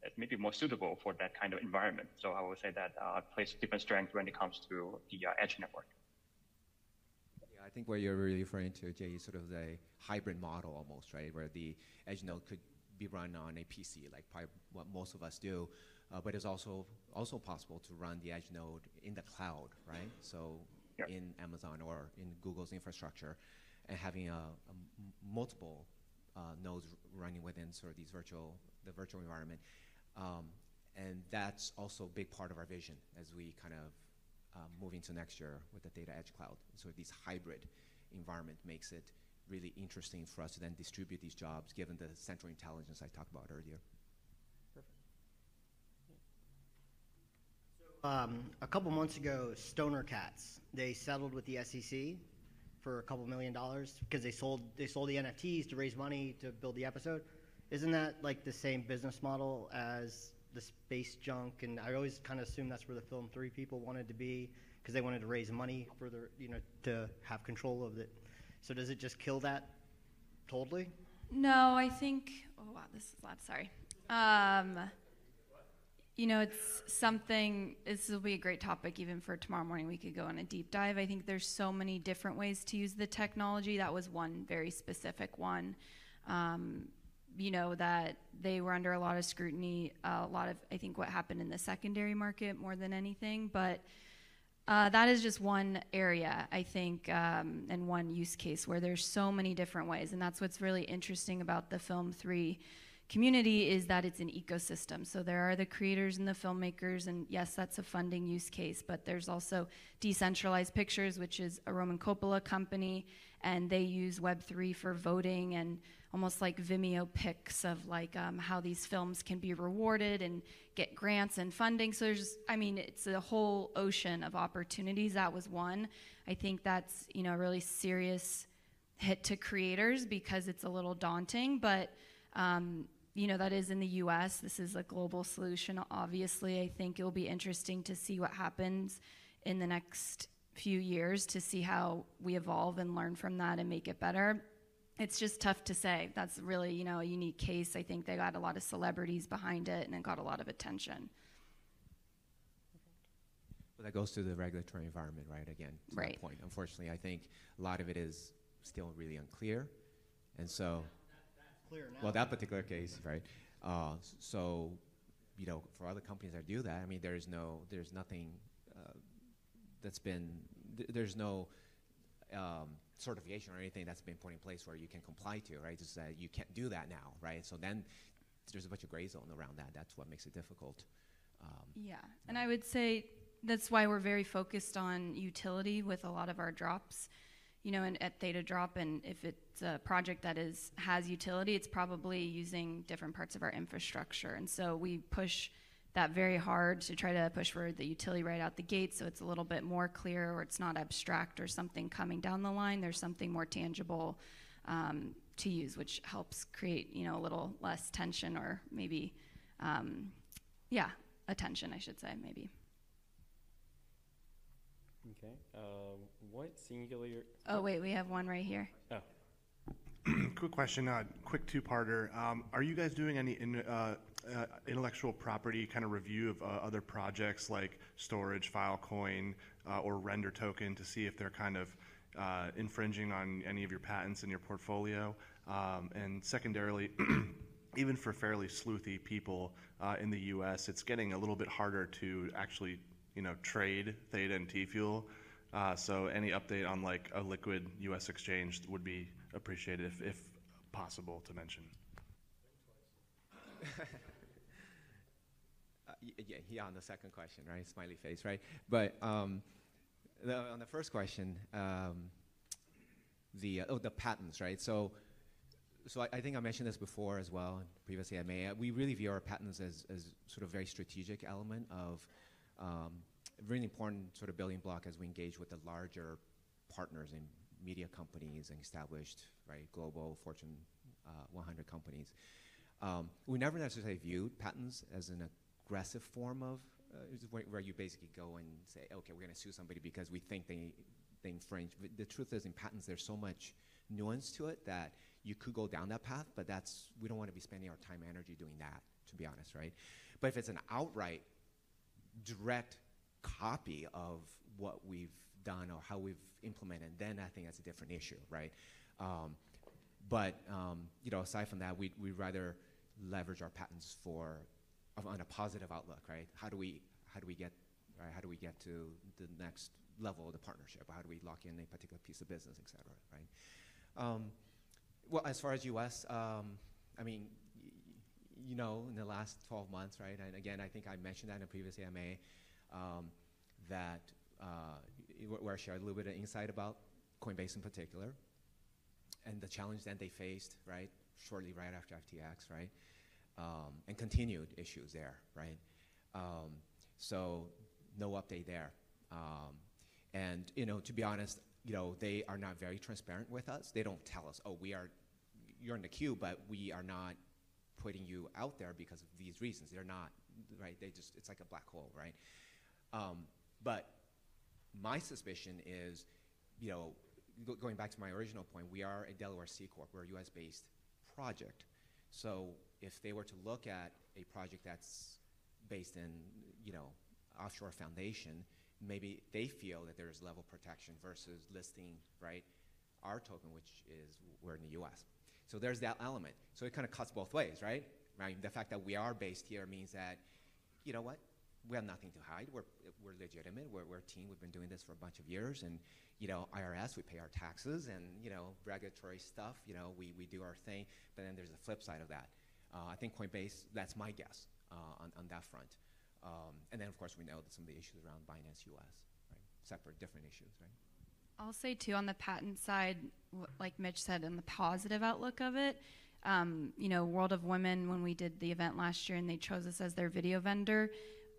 it may be more suitable for that kind of environment. So I would say that plays different strengths when it comes to the edge network. Yeah, I think what you're really referring to, Jay, is sort of the hybrid model almost, right? Where the edge node could be run on a PC, like probably what most of us do, but it's also possible to run the edge node in the cloud, right? So in Amazon or in Google's infrastructure, and having multiple nodes running within sort of the virtual environment. And that's also a big part of our vision as we kind of move into next year with the Theta Edge Cloud. So this hybrid environment makes it really interesting for us to then distribute these jobs given the central intelligence I talked about earlier. Perfect. A couple months ago, Stoner Cats, they settled with the SEC for $2 million because they sold the NFTs to raise money to build the episode. Isn't that like the same business model as the space junk? And I always kind of assumed that's where the Film 3 people wanted to be because they wanted to raise money for to have control of it. So does it just kill that totally? No, I think. Oh wow, this is loud. Sorry. It's something. This will be a great topic even for tomorrow morning. We could go on a deep dive. I think there's so many different ways to use the technology. That was one very specific one. That they were under a lot of scrutiny, a lot of, I think, what happened in the secondary market more than anything. But that is just one area, I think, and one use case where there's so many different ways. And that's what's really interesting about the Film 3 community is that it's an ecosystem. So there are the creators and the filmmakers, and yes, that's a funding use case, but there's also Decentralized Pictures, which is a Roman Coppola company, and they use Web3 for voting and almost like Vimeo picks of like how these films can be rewarded and get grants and funding. So it's a whole ocean of opportunities. That was one. I think that's, a really serious hit to creators because it's a little daunting, but that is in the US. This is a global solution. Obviously, I think it'll be interesting to see what happens in the next few years to see how we evolve and learn from that and make it better. It's just tough to say. That's really, a unique case. I think they got a lot of celebrities behind it and it got a lot of attention. Well, that goes to the regulatory environment, right? Again, to right. that point. Unfortunately, I think a lot of it is still really unclear. And so, clear now. Well, that particular case, right? So, for other companies that do that, there's nothing there's no certification or anything that's been put in place where you can comply to, right? Just that you can't do that now, right? So then there's a bunch of gray zone around that. That's what makes it difficult. Yeah, and I would say that's why we're very focused on utility with a lot of our drops, and at Theta Drop, and if it's a project that has utility, it's probably using different parts of our infrastructure. And so we push that very hard to try to push for the utility right out the gate so it's a little bit more clear, or it's not abstract or something coming down the line. There's something more tangible to use, which helps create, a little less tension, or maybe, attention, I should say, maybe. Okay. What singular... Oh, wait, we have one right here. Oh. Quick question, quick two-parter. Are you guys doing any intellectual property kind of review of other projects like storage, Filecoin, or render token to see if they're kind of infringing on any of your patents in your portfolio? And secondarily, even for fairly sleuthy people in the U.S., it's getting a little bit harder to actually, trade Theta and T-Fuel. So any update on like a liquid U.S. exchange would be appreciated if possible to mention. Yeah, on the second question, right? Smiley face, right? But on the first question, the patents, right? So I think I mentioned this before as well, previously I may. We really view our patents as sort of very strategic element of really important sort of building block as we engage with the larger partners in media companies and established, right, global Fortune 100 companies. We never necessarily viewed patents as an aggressive form of where you basically go and say, okay, we're going to sue somebody because we think they infringe. But the truth is, in patents, there's so much nuance to it that you could go down that path, but we don't want to be spending our time and energy doing that, to be honest, right? But if it's an outright direct copy of what we've done or how we've implemented, then I think that's a different issue, right? Aside from that, we'd rather leverage our patents on a positive outlook, right? How do we get to the next level of the partnership? How do we lock in a particular piece of business, et cetera, right? Well, as far as U.S., in the last 12 months, right? And again, I think I mentioned that in a previous AMA, where I shared a little bit of insight about Coinbase in particular, and the challenge that they faced, right, shortly right after FTX, right, and continued issues there, right. So no update there, and to be honest, they are not very transparent with us. They don't tell us, oh, you're in the queue, but we are not putting you out there because of these reasons. They're not, right? It's like a black hole, right? But my suspicion is, going back to my original point, we are a Delaware C Corp. We're a U.S.-based project. So if they were to look at a project that's based in, offshore foundation, maybe they feel that there's level protection versus listing, right, our token, which is we're in the U.S. So there's that element. So it kind of cuts both ways, right? The fact that we are based here means that, you know what? We have nothing to hide. We're legitimate. We're a team. We've been doing this for a bunch of years. And, IRS, we pay our taxes, and, regulatory stuff, we do our thing. But then there's the flip side of that. I think Coinbase, that's my guess on that front. And then, of course, we know that some of the issues around Binance US, right? Separate, different issues, right? I'll say too, on the patent side, like Mitch said, on the positive outlook of it, World of Women, when we did the event last year and they chose us as their video vendor,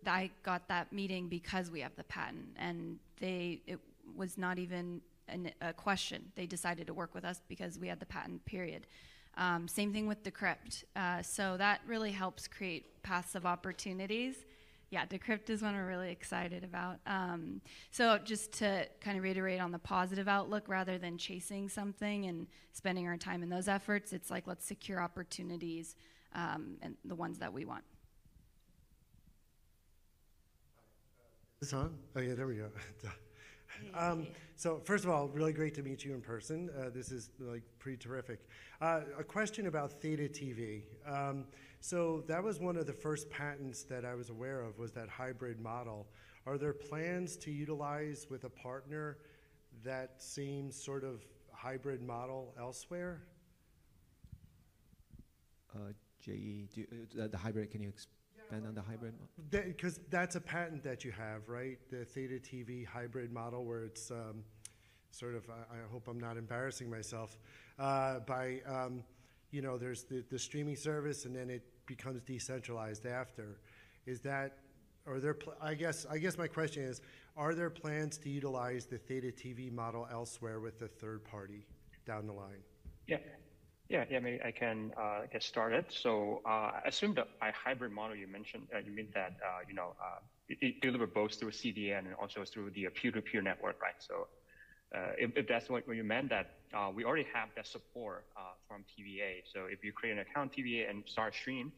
I got that meeting because we have the patent, and it was not even a question. They decided to work with us because we had the patent, period. Same thing with Decrypt. So that really helps create paths of opportunities. Yeah, Decrypt is one we're really excited about. So just to kind of reiterate on the positive outlook, rather than chasing something and spending our time in those efforts, it's like, let's secure opportunities and the ones that we want. Is this on? Oh yeah, there we go. So first of all, really great to meet you in person. This is like pretty terrific. A question about Theta TV. So that was one of the first patents that I was aware of, was that hybrid model. Are there plans to utilize with a partner that same sort of hybrid model elsewhere? J.E., the hybrid, can you expand on the hybrid? Because that's a patent that you have, right? The Theta TV hybrid model, where it's sort of, I hope I'm not embarrassing myself, there's the streaming service, and then it becomes decentralized after. Is that, I guess my question is, are there plans to utilize the Theta TV model elsewhere with a third party down the line? Yeah, maybe I can get started. So I assume the hybrid model you mentioned, you mean that, it deliver both through CDN and also through the peer-to-peer network, right? So if that's what you meant, that we already have that support from TVA. So if you create an account TVA and start stream,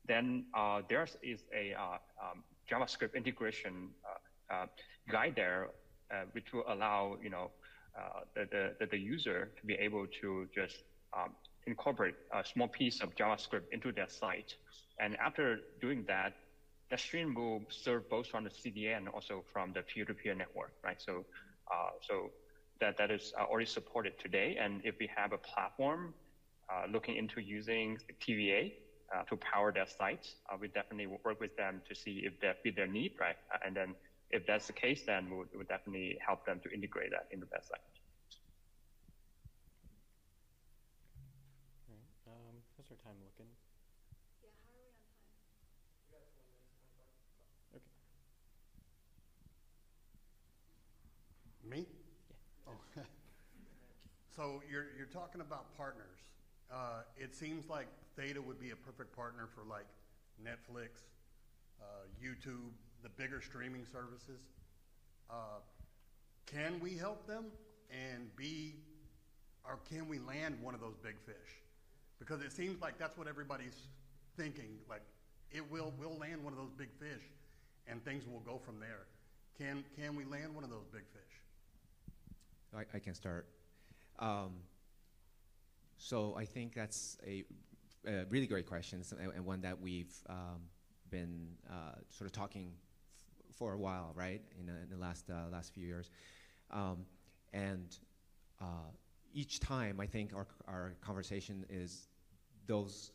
then there is a JavaScript integration guide there, which will allow the user to be able to just incorporate a small piece of JavaScript into their site. And after doing that, the stream will serve both from the CDN and also from the peer-to-peer network, right? So that is already supported today. And if we have a platform looking into using TVA to power their sites, we definitely will work with them to see if that fit their need, right? And then if that's the case, then we'll definitely help them to integrate that into their site. How's our time looking? Yeah, how are we on time? We got 20 minutes, 25. Okay. Me? Yeah. Oh. So you're talking about partners. It seems like Theta would be a perfect partner for like Netflix, YouTube, the bigger streaming services. Can we help them, or can we land one of those big fish? Because it seems like that's what everybody's thinking. Like, we'll land one of those big fish, and things will go from there. Can we land one of those big fish? I can start. So I think that's a really great question, and one that we've been sort of talking for a while, right? In the last few years, and each time I think our conversation is, those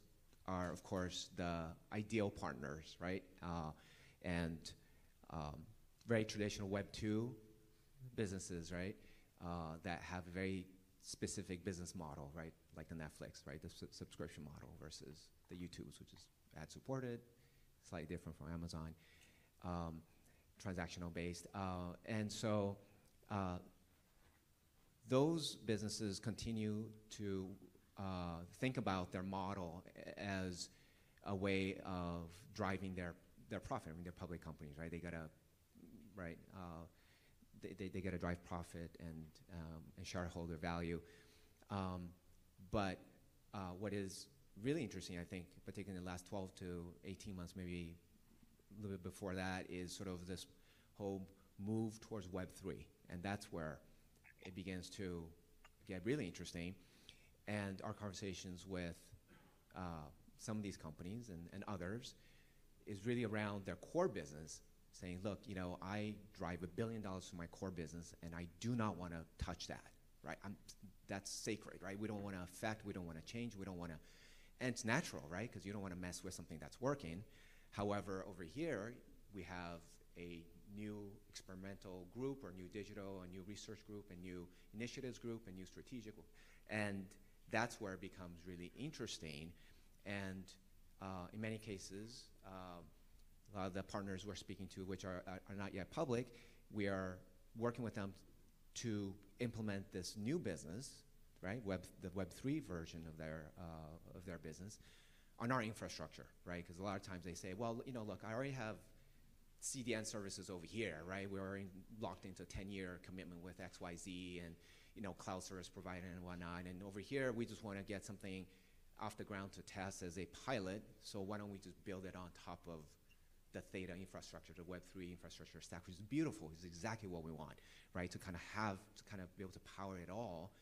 are of course the ideal partners, right? And very traditional Web 2 businesses, right? That have a very specific business model, right? Like the Netflix, right? The subscription model versus the YouTubes, which is ad supported, slightly different from Amazon, transactional based. And so those businesses continue to think about their model as a way of driving their profit. I mean, they're public companies, right? They gotta, right? They gotta drive profit and shareholder value. But what is really interesting, I think, particularly in the last 12 to 18 months, maybe a little bit before that, is sort of this whole move towards Web3, and that's where it begins to get really interesting. And our conversations with some of these companies and others is really around their core business, saying, look, I drive $1 billion from my core business, and I do not want to touch that, right? That's sacred, right? We don't want to affect, we don't want to change, we don't want to, and it's natural, right? Because you don't want to mess with something that's working. However, over here, we have a new experimental group or new digital, a new research group, a new initiatives group, a new strategic group. And that's where it becomes really interesting. And in many cases, a lot of the partners we're speaking to, which are not yet public, we are working with them to implement this new business, right? The Web3 version of their business on our infrastructure, right? Because a lot of times they say, well, you know, look, I already have CDN services over here, right? We're already locked into a 10-year commitment with XYZ and, you know, cloud service provider and whatnot. And over here, we just want to get something off the ground to test as a pilot. So why don't we just build it on top of the Theta infrastructure, the Web3 infrastructure stack, which is beautiful. It's exactly what we want, right? To kind of be able to power it all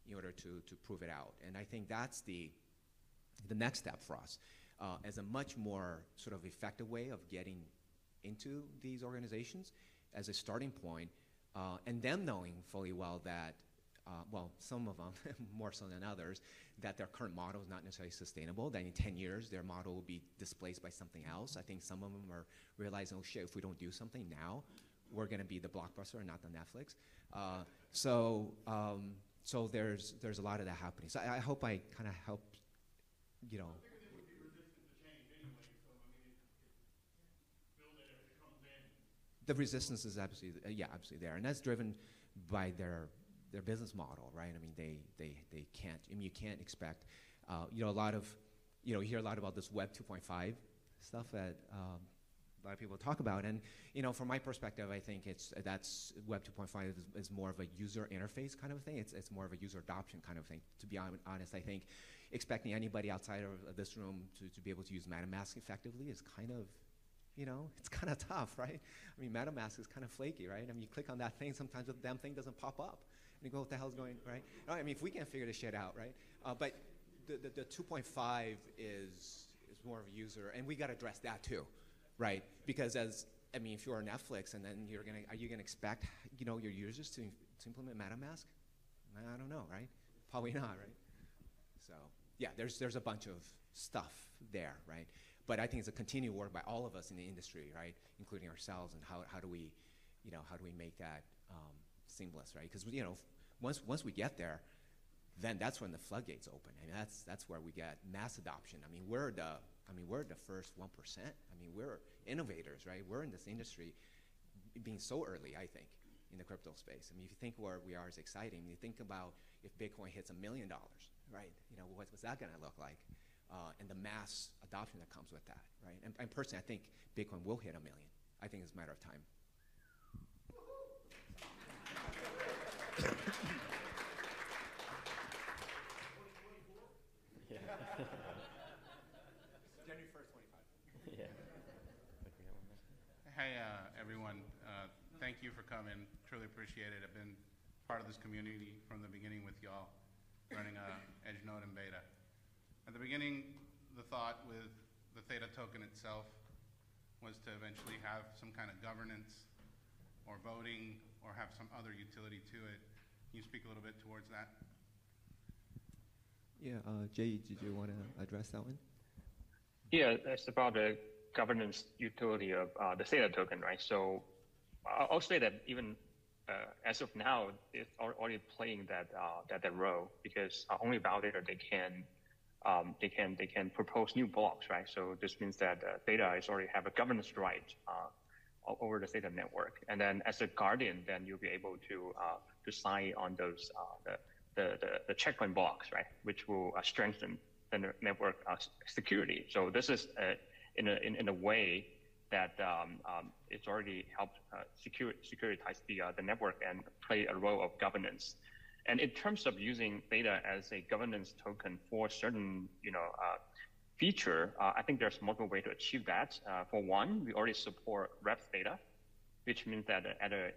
in order to prove it out. And I think that's the next step for us as a much more sort of effective way of getting into these organizations as a starting point, and them knowing fully well that, well, some of them, more so than others, that their current model is not necessarily sustainable, that in 10 years their model will be displaced by something else. I think some of them are realizing, oh shit, if we don't do something now, we're going to be the Blockbuster and not the Netflix. So there's a lot of that happening. So I hope I kind of helped, you know. The resistance is absolutely, absolutely there, and that's driven by their business model, right? I mean, they can't. I mean, you can't expect, you know, a lot of, you know, you hear a lot about this Web 2.5 stuff that a lot of people talk about, and you know, from my perspective, I think that's Web 2.5 is more of a user interface kind of thing. It's more of a user adoption kind of thing. To be honest, I think expecting anybody outside of this room to be able to use MetaMask effectively is kind of, you know, it's kind of tough, right? I mean, MetaMask is kind of flaky, right? I mean, you click on that thing, sometimes the damn thing doesn't pop up. And you go, what the hell's going, right? I mean, if we can't figure this shit out, right? But the 2.5 is more of a user, and we got to address that too, right? Because I mean, if you're Netflix, and then are you gonna expect, you know, your users to implement MetaMask? I don't know, right? Probably not, right? So yeah, there's a bunch of stuff there, right? But I think it's a continued work by all of us in the industry, right, including ourselves, and how do we make that seamless, right? Because you know, once we get there, then that's when the floodgates open, and that's where we get mass adoption. I mean, we're the first 1%. I mean, we're innovators, right? We're in this industry being so early, I think, in the crypto space. I mean, if you think where we are is exciting. You think about if Bitcoin hits $1 million, right? You know, what's that going to look like? And the mass adoption that comes with that, right? And personally, I think Bitcoin will hit $1 million. I think it's a matter of time. January 1st, 25. Yeah. Hey, everyone. Thank you for coming. Truly appreciate it. I've been part of this community from the beginning with y'all, running Edge Node and Beta. At the beginning, the thought with the Theta token itself was to eventually have some kind of governance or voting or have some other utility to it. Can you speak a little bit towards that? Yeah, Jay, did you want to address that one? Yeah, it's about the governance utility of the Theta token, right? So I'll say that even as of now, it's already playing that role, because only validator they can propose new blocks, right? So this means that Theta is already have a governance right over the Theta network, and then as a guardian, then you'll be able to sign on those the checkpoint blocks, right, which will strengthen the network security. So this is in a way that it's already helped securitize the network and play a role of governance. And in terms of using Theta as a governance token for certain, feature, I think there's multiple ways to achieve that. For one, we already support Rep Theta, which means that at a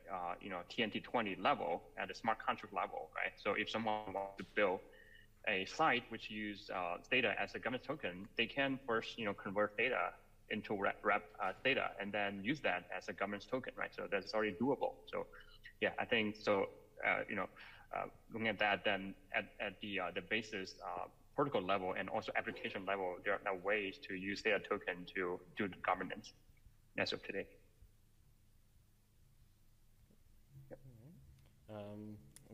TNT20 level, at a smart contract level, right? So if someone wants to build a site which use Theta as a governance token, they can first convert Theta into Rep Theta and then use that as a governance token, right? So that's already doable. So yeah, I think so. Looking at that, then at the basis protocol level and also application level, there are now ways to use Theta token to do the governance as of today.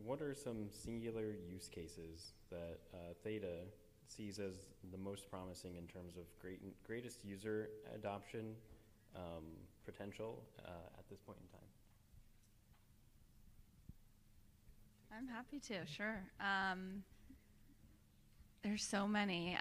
What are some singular use cases that Theta sees as the most promising in terms of greatest user adoption potential at this point in time? I'm happy to, sure. There's so many.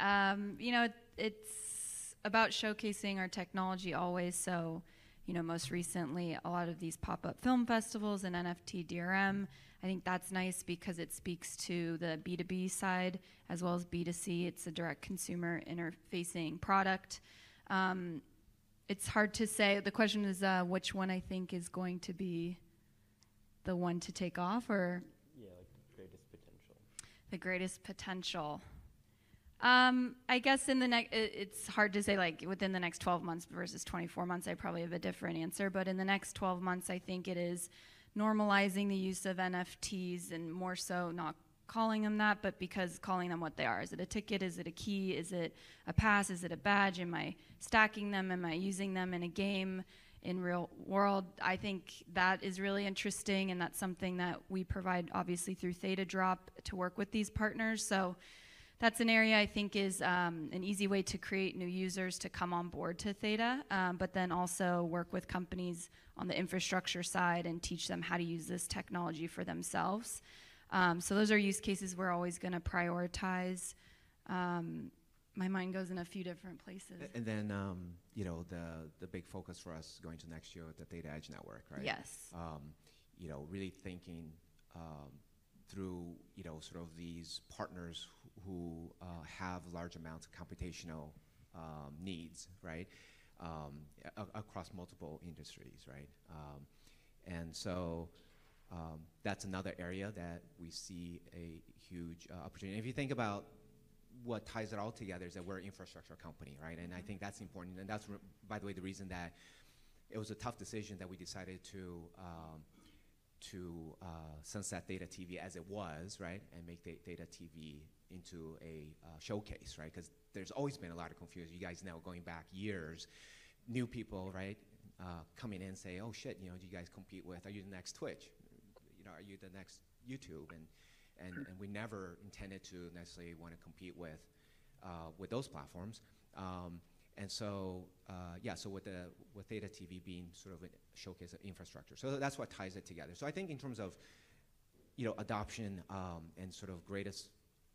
It's about showcasing our technology always. So, most recently, a lot of these pop-up film festivals and NFT DRM, I think that's nice because it speaks to the B2B side as well as B2C. It's a direct consumer interfacing product. It's hard to say. The question is which one I think is going to be the one to take off, or? Yeah, like the greatest potential. The greatest potential. I guess it's hard to say, like, within the next 12 months versus 24 months, I probably have a different answer. But in the next 12 months, I think it is normalizing the use of NFTs, and more so not calling them that, but because calling them what they are. Is it a ticket? Is it a key? Is it a pass? Is it a badge? Am I stacking them? Am I using them in a game in real world? I think that is really interesting, and that's something that we provide, obviously, through Theta Drop to work with these partners. So that's an area I think is an easy way to create new users to come on board to Theta, but then also work with companies on the infrastructure side and teach them how to use this technology for themselves. So those are use cases we're always going to prioritize. My mind goes in a few different places. And then, the big focus for us going to next year, the Theta Edge Network, right? Yes. Really thinking through, sort of these partners who have large amounts of computational needs, right, across multiple industries, right? And so that's another area that we see a huge opportunity. If you think about what ties it all together is that we're an infrastructure company, right? And I think that's important. And that's, by the way, the reason that it was a tough decision that we decided to sunset Theta TV as it was, right, and make Theta TV into a showcase, right? Because there's always been a lot of confusion. You guys know, going back years, new people, right, coming in and say, oh shit, do you guys compete with? Are you the next Twitch? Are you the next YouTube? And we never intended to necessarily want to compete with those platforms. And so, so with Theta TV being sort of a showcase of infrastructure. So that's what ties it together. So I think in terms of, adoption and sort of greatest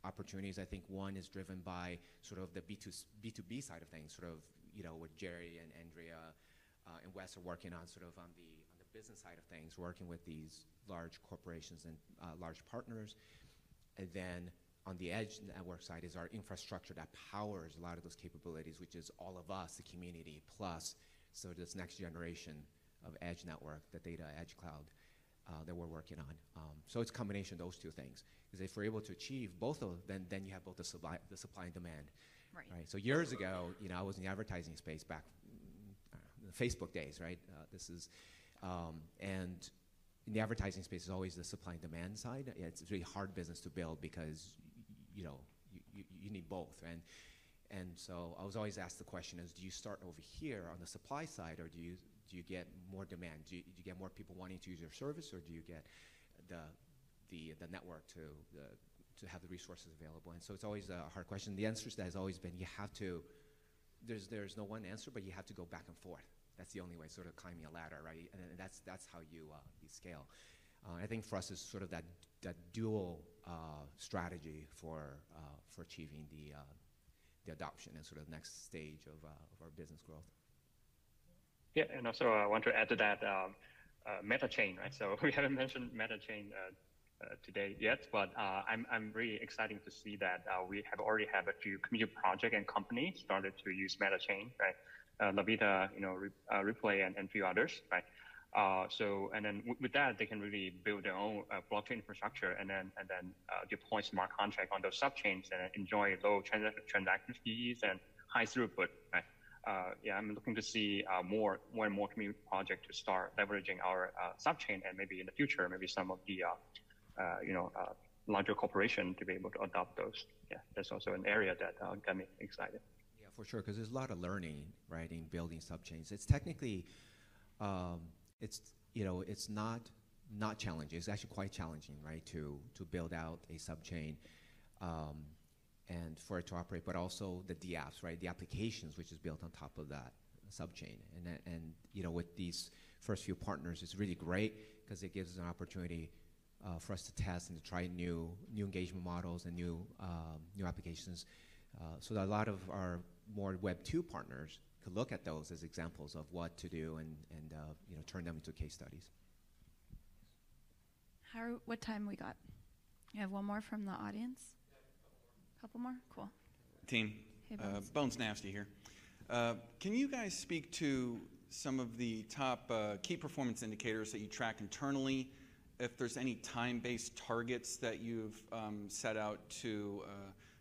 opportunities, I think one is driven by sort of the B2B side of things, sort of, what Jerry and Andrea and Wes are working on sort of on the business side of things, working with these large corporations and large partners. And then on the Edge network side is our infrastructure that powers a lot of those capabilities, which is all of us, the community, plus this next generation of Edge network, the Theta Edge Cloud that we're working on. So it's a combination of those two things. Because if we're able to achieve both of them, then you have both the supply and demand. Right. So years ago, I was in the advertising space back in the Facebook days, right? And in the advertising space is always the supply and demand side. It's a really hard business to build because you need both. And so I was always asked the question is, do you start over here on the supply side, or do you get more demand? Do you get more people wanting to use your service, or do you get the network to have the resources available? And so it's always a hard question. The answer to that has always been you have to. There's no one answer, but you have to go back and forth. That's the only way, sort of climbing a ladder, right? And that's how you scale. I think for us is sort of that dual strategy for achieving the adoption and sort of next stage of our business growth. Yeah, and also I want to add to that meta chain, right? So we haven't mentioned meta chain today yet, but I'm really excited to see that we already have a few community project and companies started to use meta chain, right? Lavita, Replay, and a few others, right? And then with that, they can really build their own blockchain infrastructure and then deploy smart contract on those subchains and enjoy low transaction fees and high throughput, right? I'm looking to see more and more community projects to start leveraging our subchain, and maybe in the future, maybe some of the larger corporation to be able to adopt those. Yeah, that's also an area that got me excited. Yeah, for sure, because there's a lot of learning, right, in building subchains. It's technically, it's not not challenging. It's actually quite challenging, right, to build out a subchain and for it to operate, but also the dApps, right, the applications which is built on top of that subchain. And you know, with these first few partners, it's really great because it gives us an opportunity for us to test and to try new engagement models and new applications. So that a lot of our more Web 2 partners could look at those as examples of what to do and you know, turn them into case studies. What time we got? You have one more from the audience? Couple more? Cool. Team, Hey, Bones. Bones Nasty here. Can you guys speak to some of the top key performance indicators that you track internally? If there's any time-based targets that you've set out to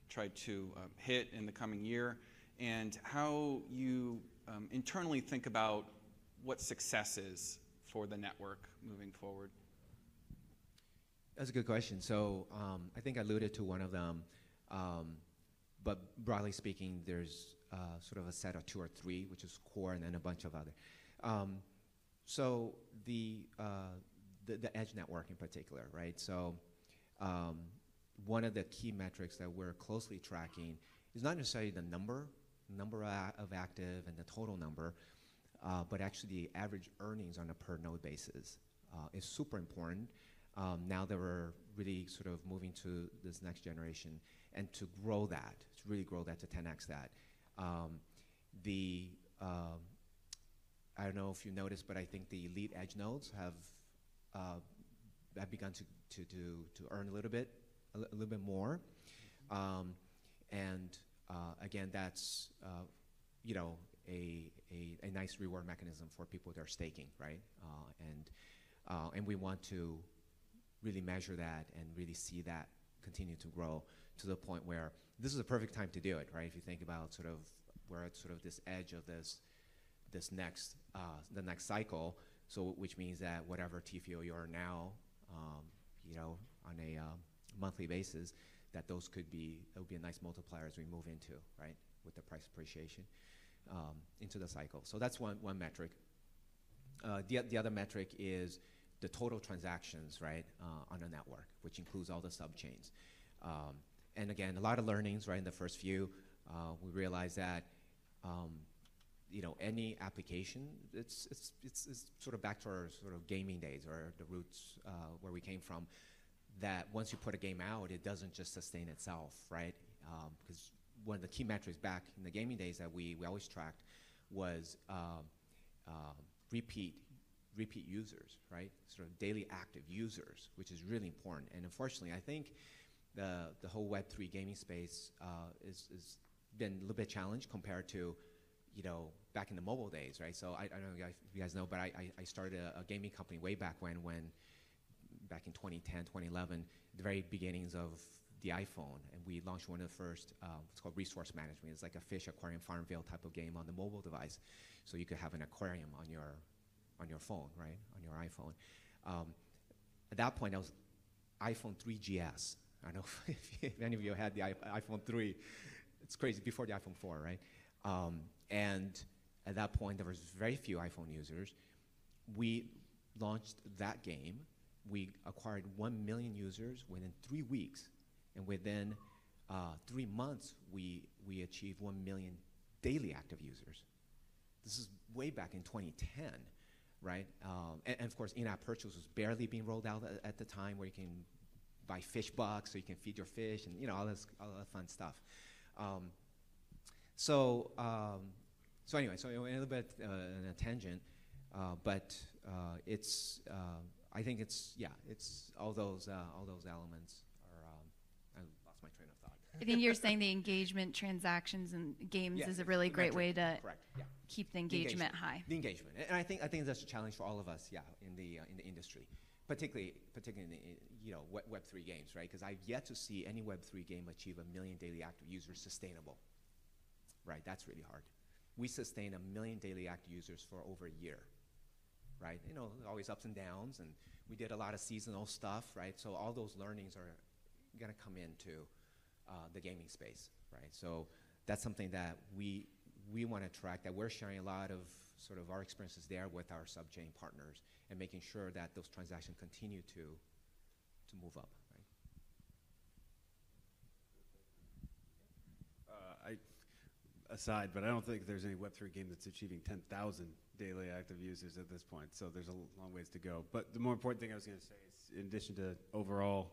try to hit in the coming year, and how you internally think about what success is for the network moving forward? That's a good question. So I think I alluded to one of them, but broadly speaking, there's sort of a set of 2 or 3, which is core, and then a bunch of other. So the edge network in particular, right? So one of the key metrics that we're closely tracking is not necessarily the number of active and the total number, but actually the average earnings on a per node basis is super important. Now that we're really sort of moving to this next generation, and to grow that, to really grow that to 10x that. I don't know if you noticed, but I think the elite edge nodes have begun to earn a little bit more, and again, that's you know, a nice reward mechanism for people that are staking, right? And we want to really measure that and really see that continue to grow to the point where this is a perfect time to do it, right? If you think about sort of we're at sort of this edge of the next cycle, so which means that whatever TFO you are now, you know, on a monthly basis, that those it would be a nice multiplier as we move into, right, with the price appreciation into the cycle. So that's one metric. The other metric is the total transactions, right, on a network, which includes all the subchains. And again, a lot of learnings, right, in the first few. We realized that, you know, any application, it's sort of back to our sort of gaming days or the roots where we came from, that once you put a game out, it doesn't just sustain itself, right? Because one of the key metrics back in the gaming days that we always tracked was repeat users, right? Sort of daily active users, which is really important. And unfortunately, I think the whole Web3 gaming space is been a little bit challenged compared to, you know, back in the mobile days, right? So I don't know if you guys know, but I started a gaming company way back when back in 2010, 2011, the very beginnings of the iPhone, and we launched one of the first, it's called Resource Management. It's like a fish aquarium Farmville type of game on the mobile device. So you could have an aquarium on your phone, right, on your iPhone. At that point, that was iPhone 3GS. I don't know if any of you had the iPhone 3. It's crazy, before the iPhone 4, right? And at that point, there was very few iPhone users. We launched that game. We acquired 1 million users within 3 weeks. And within 3 months, we achieved 1 million daily active users. This is way back in 2010, right? And of course, in-app purchase was barely being rolled out at the time, where you can buy fish bucks so you can feed your fish, and you know, all that fun stuff. So anyway, so a little bit in a tangent, but it's I think it's all those elements are. I lost my train of thought. I think you're saying the engagement, transactions, and games is a really great way to keep the engagement high. The engagement, and I think that's a challenge for all of us, in the industry, particularly in the, you know, Web3 games, right? Because I've yet to see any Web3 game achieve 1 million daily active users sustainable. Right, that's really hard. We sustain 1 million daily active users for over a year, right? You know, always ups and downs, and we did a lot of seasonal stuff, right? So all those learnings are gonna come into the gaming space, right? So that's something that we want to track, that we're sharing a lot of sort of our experiences there with our sub-chain partners and making sure that those transactions continue to move up. Aside, but I don't think there's any Web3 game that's achieving 10,000 daily active users at this point, so there's a long ways to go. But the more important thing I was going to say is, in addition to overall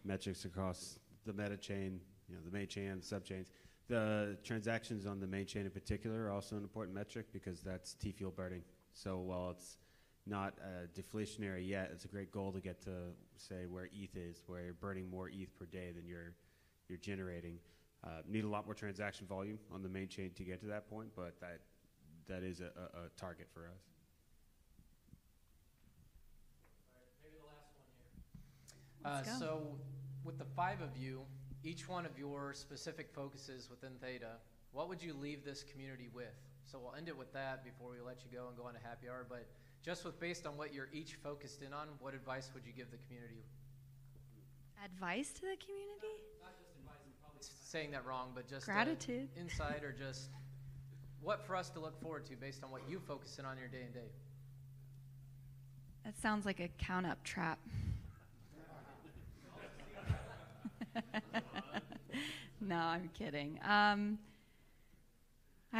metrics across the meta chain, the main chain and the sub-chains, the transactions on the main chain in particular are also an important metric because that's T-fuel burning. So while it's not deflationary yet, it's a great goal to get to, say, where ETH is, where you're burning more ETH per day than you're generating. Need a lot more transaction volume on the main chain to get to that point, but that is a target for us. Maybe the last one here. So with the 5 of you, each one of your specific focuses within Theta, what would you leave this community with? So we'll end it with that before we let you go and go on to happy hour, but just based on what you're each focused in on, what advice would you give the community? Advice to the community? Not just advice, I'm probably saying that wrong, but just gratitude. Insight, or just what for us to look forward to based on what you focus in on your day and day. That sounds like a count-up trap. No, I'm kidding. I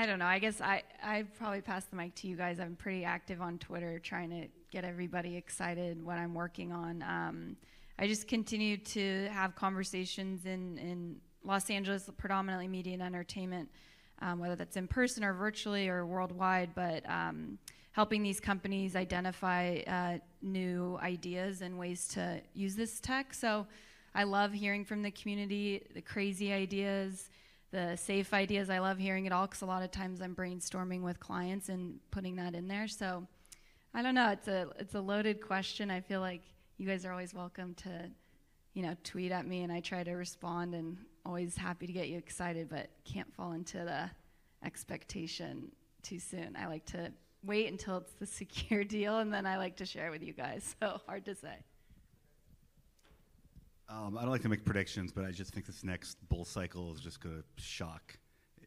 don't know. I guess I'd probably pass the mic to you guys. I'm pretty active on Twitter trying to get everybody excited what I'm working on. I just continue to have conversations in Los Angeles, predominantly media and entertainment, whether that's in person or virtually or worldwide, but helping these companies identify new ideas and ways to use this tech. So I love hearing from the community, the crazy ideas, the safe ideas. I love hearing it all because a lot of times I'm brainstorming with clients and putting that in there. So I don't know. It's a loaded question. I feel like you guys are always welcome to, tweet at me, and I try to respond, and always happy to get you excited, but can't fall into the expectation too soon. I like to wait until it's the secure deal, and then I like to share with you guys. So hard to say. I don't like to make predictions, but I just think this next bull cycle is just going to shock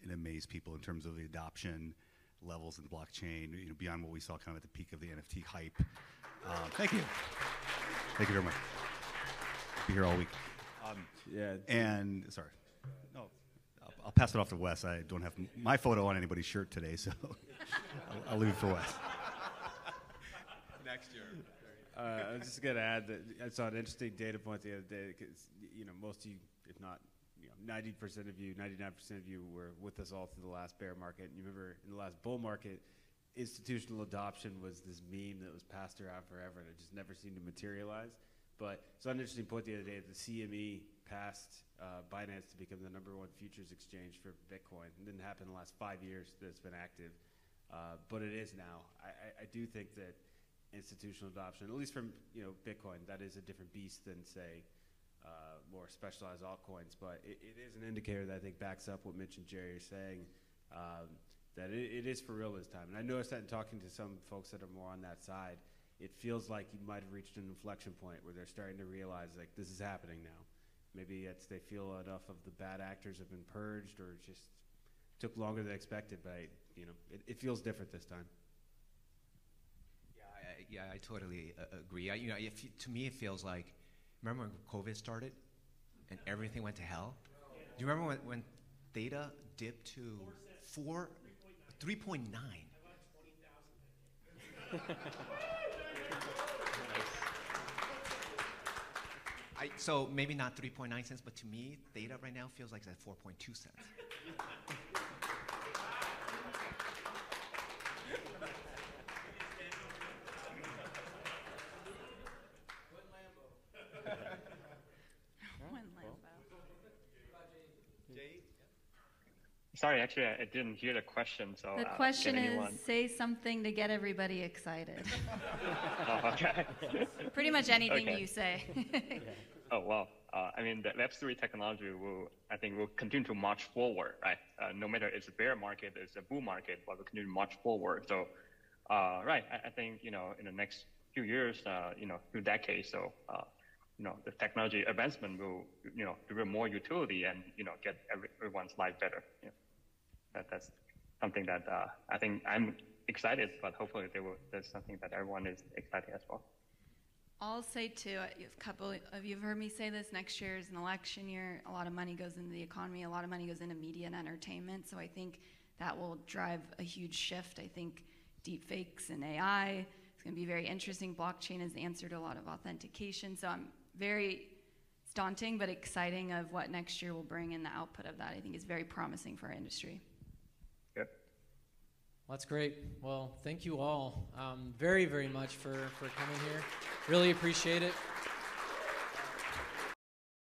and amaze people in terms of the adoption levels in blockchain, beyond what we saw kind of at the peak of the NFT hype. Thank you. Thank you very much. Be here all week. And sorry, no, I'll pass it off to Wes. I don't have my photo on anybody's shirt today, so I'll leave it for Wes. Next year. I was just going to add that I saw an interesting data point the other day because, most of you, if not 90% of you, 99% of you were with us all through the last bear market. And you remember in the last bull market, institutional adoption was this meme that was passed around forever, and it just never seemed to materialize. But it's an interesting point the other day that the CME passed Binance to become the #1 futures exchange for Bitcoin. It didn't happen in the last 5 years that it's been active, but it is now. I do think that institutional adoption, at least from Bitcoin, that is a different beast than, say, more specialized altcoins. But it is an indicator that I think backs up what Mitch and Jerry are saying, that it is for real this time. And I noticed that in talking to some folks that are more on that side, it feels like you might have reached an inflection point where they're starting to realize, like, this is happening now. Maybe it's they feel enough of the bad actors have been purged, or just took longer than expected, but it feels different this time. Yeah, I totally agree. To me, it feels like, remember when COVID started and everything went to hell? Do you remember when Theta dipped to 3.9? So maybe not 3.9 cents, but to me, Theta right now feels like it's at 4.2 cents. Sorry, actually, I didn't hear the question. So the question is, say something to get everybody excited. Oh, okay. Pretty much anything Okay. you say. Oh, well, I mean, the Web3 technology I think will continue to march forward, right? No matter it's a bear market, it's a bull market, but we'll continue to march forward. So, right, I think, in the next few years, few decades, so, the technology advancement will, deliver more utility and, get everyone's life better. That's something that I think I'm excited, but hopefully there's something that everyone is excited as well. I'll say too, a couple of you have heard me say this, next year is an election year. A lot of money goes into the economy. A lot of money goes into media and entertainment. So I think that will drive a huge shift. I think deepfakes and AI, it's going to be very interesting. Blockchain is the answer to a lot of authentication. So I'm it's daunting but exciting of what next year will bring, and the output of that I think is very promising for our industry. Yep. That's great. Well, thank you all very, very much for coming here. Really appreciate it.